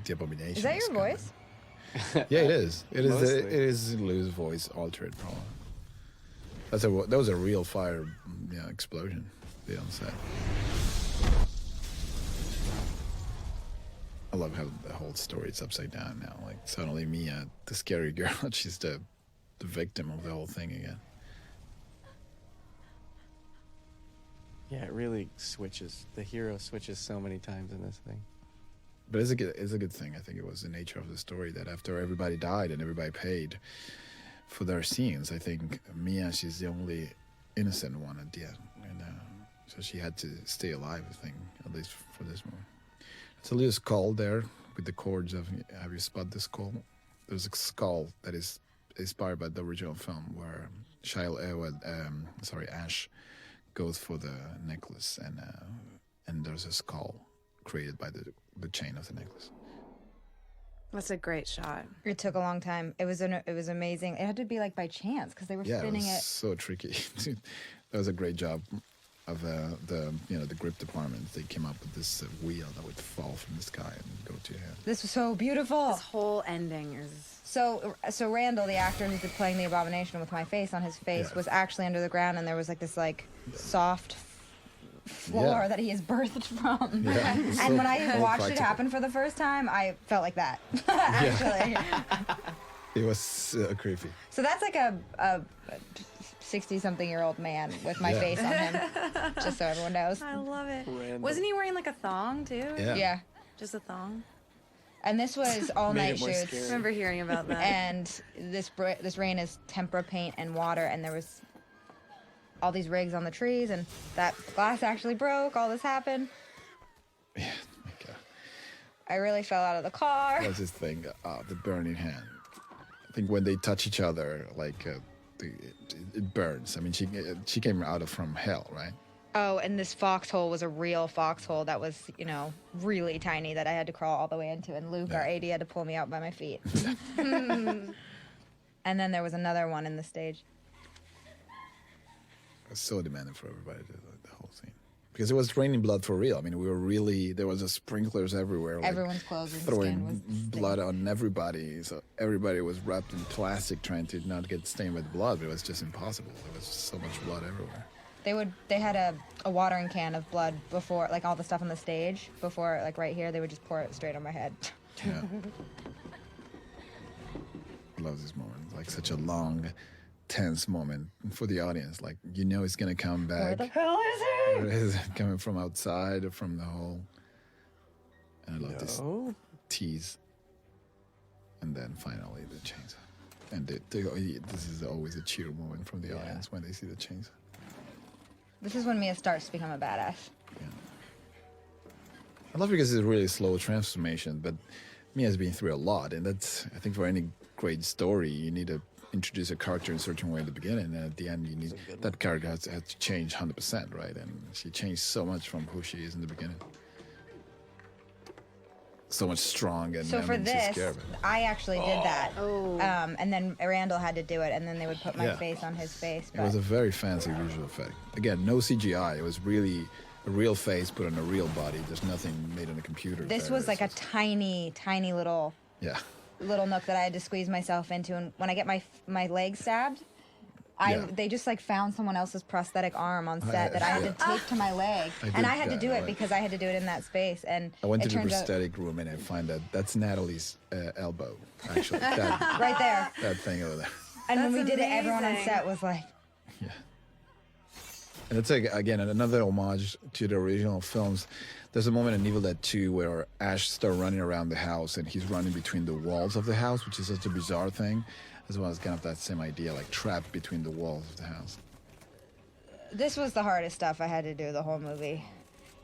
the abomination. Is that your coming. voice? Yeah, it is. It is. Mostly. It is Lou's voice altered, probably. That was a real fire, explosion. The onset. I love how the whole story is upside down now. Like suddenly Mia, the scary girl, she's the victim of the whole thing again. Yeah, it really switches. The hero switches so many times in this thing. But it's a good thing. I think it was the nature of the story that after everybody died and everybody paid for their scenes, I think Mia, she's the only innocent one at the end, and so she had to stay alive. I think, at least for this one. It's a little skull there with the cords of. Have you spotted the skull? There's a skull that is inspired by the original film where Ash goes for the necklace, and there's a skull created by the chain of the necklace. That's a great shot. It took a long time. It was amazing. It had to be like by chance because they were Yeah, spinning it was it. so tricky. That was a great job of the grip department. They came up with this wheel that would fall from the sky and go to him. This was so beautiful. This whole ending is. So Randall, the actor who's playing the abomination with my face on his face, Yeah. was actually under the ground, and there was like this soft floor Yeah. that he is birthed from. Yeah, And so when I all watched it practical. happen for the first time, I felt like that. Actually. It was creepy. So that's like a 60-something-year-old man with my Yeah. face on him, just so everyone knows. I love it. Randall. Wasn't he wearing like a thong too? Yeah. Yeah. Just a thong. And this was all Made night it more shoots. scary. I remember hearing about that. And this rain is tempera paint and water, and there was all these rigs on the trees, and that glass actually broke. All this happened. Yeah, my God. I really fell out of the car. That was this thing, the burning hand. I think when they touch each other, like it burns. I mean, she came out from hell, right? Oh, and this foxhole was a real foxhole that was, really tiny that I had to crawl all the way into. And Luke, our AD, had to pull me out by my feet. And then there was another one in the stage. It was so demanding for everybody, the whole scene. Because it was raining blood for real. I mean, there was sprinklers everywhere. Like, Everyone's clothes and throwing skin was blood on everybody. So everybody was wrapped in plastic trying to not get stained with blood, but it was just impossible. There was so much blood everywhere. They had a watering can of blood before, like all the stuff on the stage before, like right here, they would just pour it straight on my head. Yeah. I love this moment. Like such a long, tense moment for the audience. Like, it's going to come back. Where the hell is he? Where is it coming from outside or from the hole? And I love this No. tease. And then finally the chainsaw. And this is always a cheer moment from the audience when they see the chainsaw. This is when Mia starts to become a badass. I love it because it's a really slow transformation, but Mia's been through a lot, and that's, I think, for any great story, you need a introduce a character in a certain way at the beginning, and at the end you need that character has to change 100%, right? And she changed so much from who she is in the beginning. So much strong, and So I for mean, she's this, scared of it. I actually did that. And then Randall had to do it, and then they would put my Yeah. face on his face. It was But a very fancy visual effect. Again, no CGI. It was really a real face put on a real body. There's nothing made on a computer. this there. was It's like a just- tiny, tiny little yeah. nook that I had to squeeze myself into. And when I get my leg stabbed, Yeah. they just like found someone else's prosthetic arm on set that I had to yeah. tape to my leg, I and did I had to that, do it like- because I had to do it in that space. And I went it to the turns out prosthetic room and I find that's Natalie's elbow, actually. that, right there. that thing over there. And when we That's did it, everyone on amazing. set was like, Yeah. And it's like, again, another homage to the original films. There's a moment in Evil Dead 2 where Ash starts running around the house and he's running between the walls of the house, which is such a bizarre thing, as well as kind of that same idea, like trapped between the walls of the house. this was the hardest stuff I had to do the whole movie.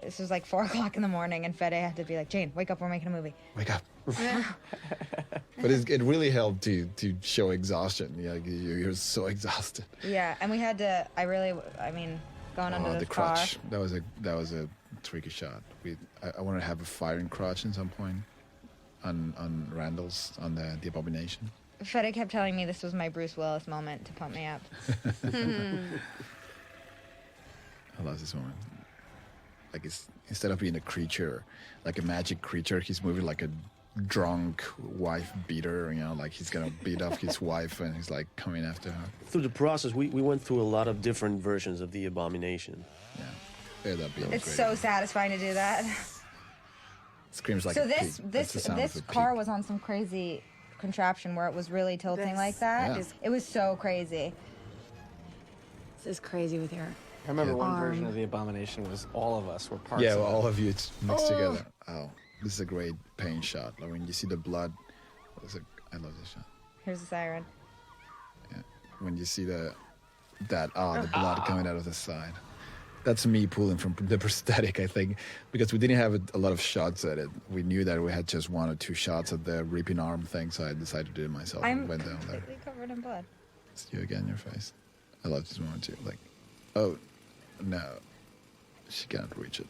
This was like 4 o'clock in the morning, and Fede had to be like, Jane, wake up, we're making a movie. Wake up. But it really helped to show exhaustion. Yeah, you're so exhausted. Yeah, and we had to, I mean, going under The car. crotch. That was a tricky shot. I wanted to have a firing crotch at some point on Randall's, on the abomination. Fede kept telling me this was my Bruce Willis moment to pump me up. I love this moment. Like, instead of being a creature, like a magic creature, he's moving like a drunk wife beater, like he's gonna beat up his wife and he's like coming after her. Through the process, we went through a lot of different versions of the abomination. Yeah. That'd be It's great. so satisfying to do that. Screams like So a this pig. That's the sound of a car pig. was on some crazy contraption where it was really tilting This like that. Yeah. It was so crazy. This is crazy with your I remember one Arm. version of the abomination was all of us were parts Yeah, of well, it. all of you, it's mixed together. Oh, this is a great pain shot. Like when you see the blood, I love this shot. Here's the siren. Yeah. When you see the blood coming out of the side. That's me pulling from the prosthetic, I think, because we didn't have a lot of shots at it. We knew that we had just 1 or 2 shots of the ripping arm thing, so I decided to do it myself I'm and went down there. completely covered in blood. It's you again, your face. I love this moment too. Like, oh, no, she can't reach it.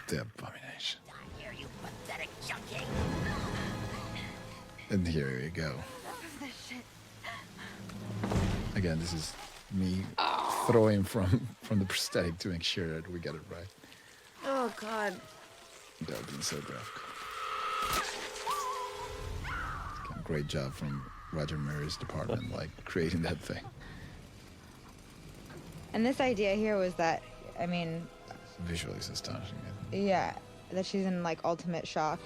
The abomination. And here you go. Again, this is me throwing from the prosthetic to make sure that we get it right. Oh God. That would be so graphic. Great job from Roger Murray's department, like creating that thing. And this idea here was that, I mean, Visually, it's astonishing. yeah, that she's in like ultimate shock.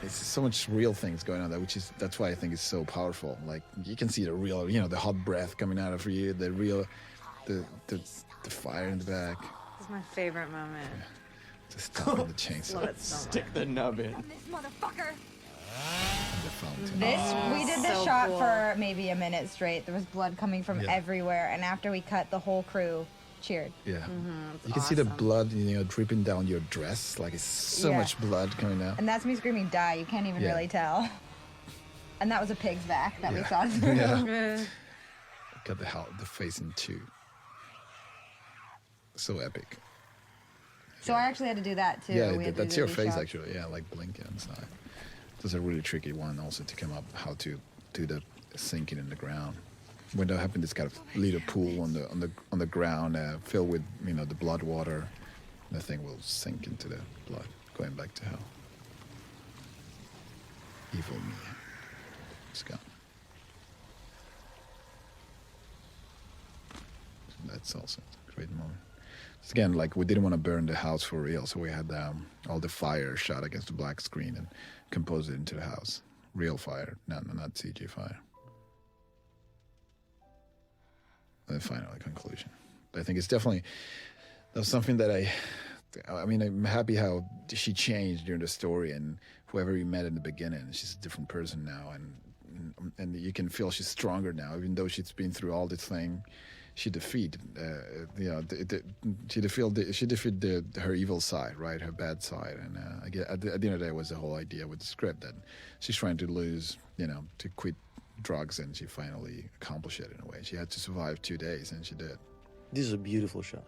It's so much real things going on there, that's why I think it's so powerful. Like you can see the real, the hot breath coming out of you, the real, the fire in the back, This is my favorite moment. the stomp and the chainsaw, Love it so much. Stick the nub in. This motherfucker. and the fountain. We did this so shot cool. for maybe a minute straight. There was blood coming from Yeah. everywhere, and after we cut, the whole crew cheered. Yeah, It's you can see the awesome. blood, dripping down your dress. Like it's so Yeah. much blood coming out. And that's me screaming, die. You can't even Yeah. really tell. And that was a pig's back that we saw. Yeah. Got the face in 2. So epic. So I actually had to do that too. Yeah, We had to that's do your these face shots. actually. Yeah, like blinking inside. That's a really tricky one also to come up how to do the sinking in the ground. When there happened, this kind of little pool on the ground filled with the blood water, the thing will sink into the blood, going back to hell. Evil me. It's gone. So that's also a great moment. So again, like we didn't want to burn the house for real, so we had all the fire shot against the black screen and composed it into the house. Real fire, not CG fire. The final conclusion. But I think it's definitely that's something that I mean, I'm happy how she changed during the story, and whoever you met in the beginning, she's a different person now, and you can feel she's stronger now, even though she's been through all this thing. she defeated, she defeated her evil side, right, her bad side, and again, at the end of the day, was the whole idea with the script that she's trying to lose, to quit drugs, and she finally accomplished it in a way. She had to survive 2 days, and she did. This is a beautiful shot.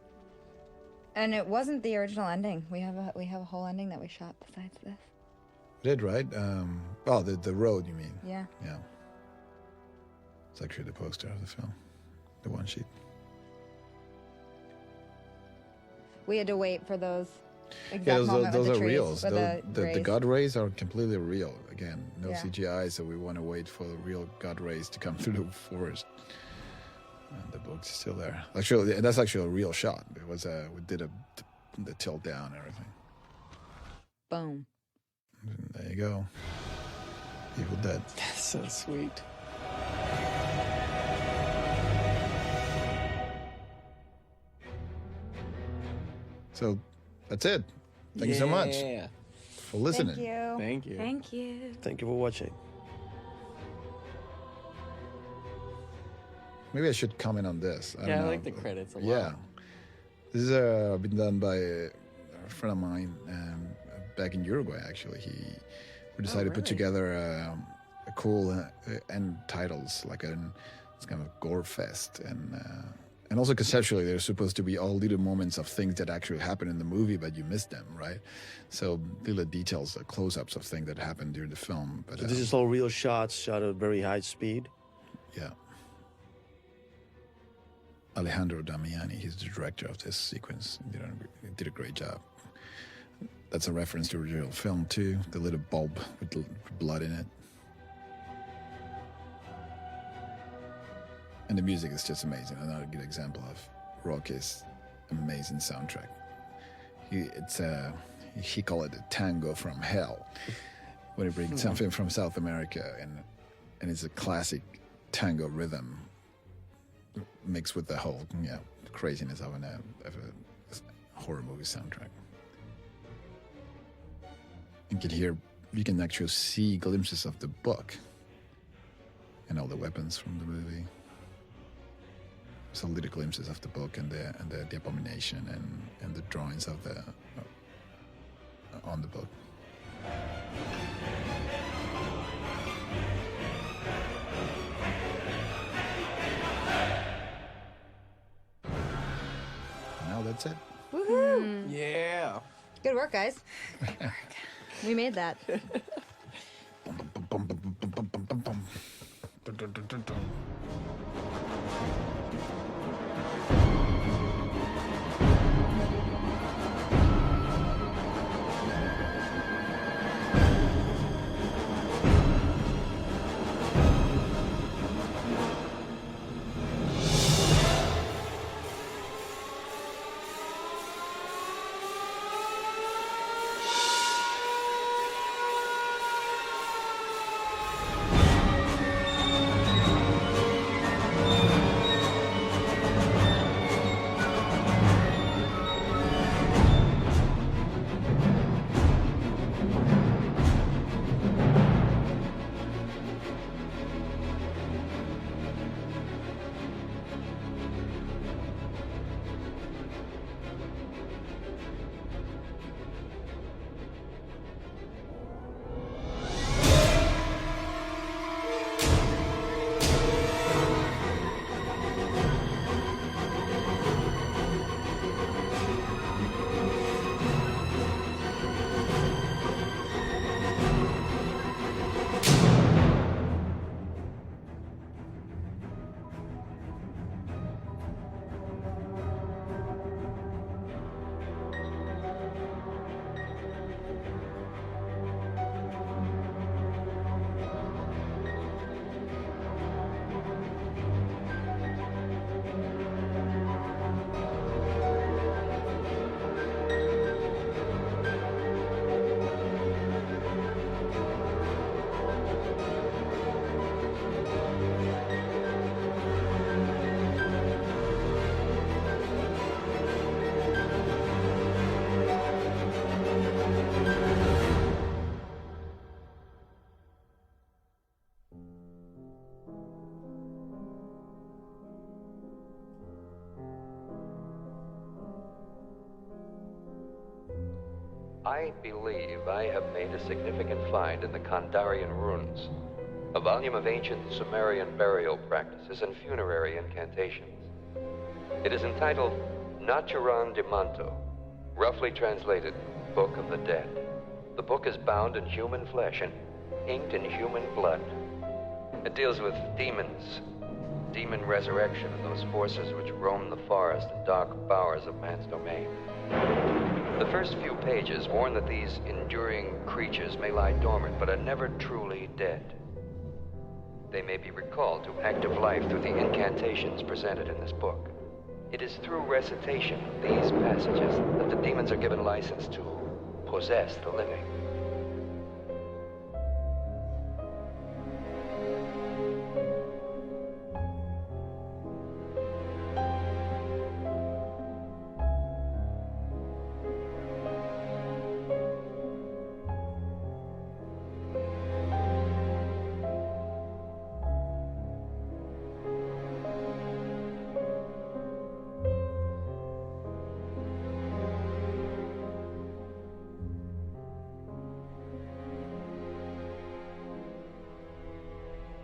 And it wasn't the original ending. We have a whole ending that we shot besides this. Did right? The road, you mean? Yeah. Yeah. It's actually the poster of the film, the one sheet. We had to wait for those exact Yeah, moment those with are the trees, reals. with The rays. God rays are completely real. Again, no Yeah. CGI, so we want to wait for the real God rays to come through the forest. And the book's still there. Actually, that's actually a real shot. It was we did the tilt down and everything. Boom. And there you go. Evil Dead. That's so sweet. So that's it. Thank you so much Yeah. for listening. Thank you. Thank you. Thank you. Thank you for watching. Maybe I should comment on this. I Yeah, I don't like know. the credits a lot. Yeah. This is been done by a friend of mine back in Uruguay, actually. We decided to put really? together a cool end titles, it's kind of Gore fest. And also conceptually, they're supposed to be all little moments of things that actually happen in the movie, but you miss them, right? So little details, close-ups of things that happened during the film. But So this is all real shots shot at very high speed. yeah. Alejandro Damiani, he's the director of this sequence. He did a great job. That's a reference to the original film too, the little bulb with blood in it. And the music is just amazing. Another good example of Roque's amazing soundtrack. He called it a tango from hell when he brings something from South America, and it's a classic tango rhythm mixed with the whole craziness of a horror movie soundtrack. You can actually see glimpses of the book and all the weapons from the movie. Some little glimpses of the book and the abomination and the drawings of on the book. Now that's it. Woohoo! Yeah. Good work, guys. We made that. I believe I have made a significant find in the Kandarian runes, a volume of ancient Sumerian burial practices and funerary incantations. It is entitled Naturan de Manto, roughly translated, Book of the Dead. The book is bound in human flesh and inked in human blood. It deals with demons, demon resurrection, and those forces which roam the forest and dark bowers of man's domain. The first few pages warn that these enduring creatures may lie dormant, but are never truly dead. They may be recalled to active life through the incantations presented in this book. It is through recitation of these passages that the demons are given license to possess the living.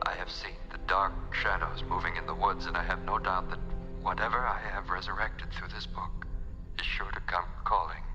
I have seen the dark shadows moving in the woods, and I have no doubt that whatever I have resurrected through this book is sure to come calling.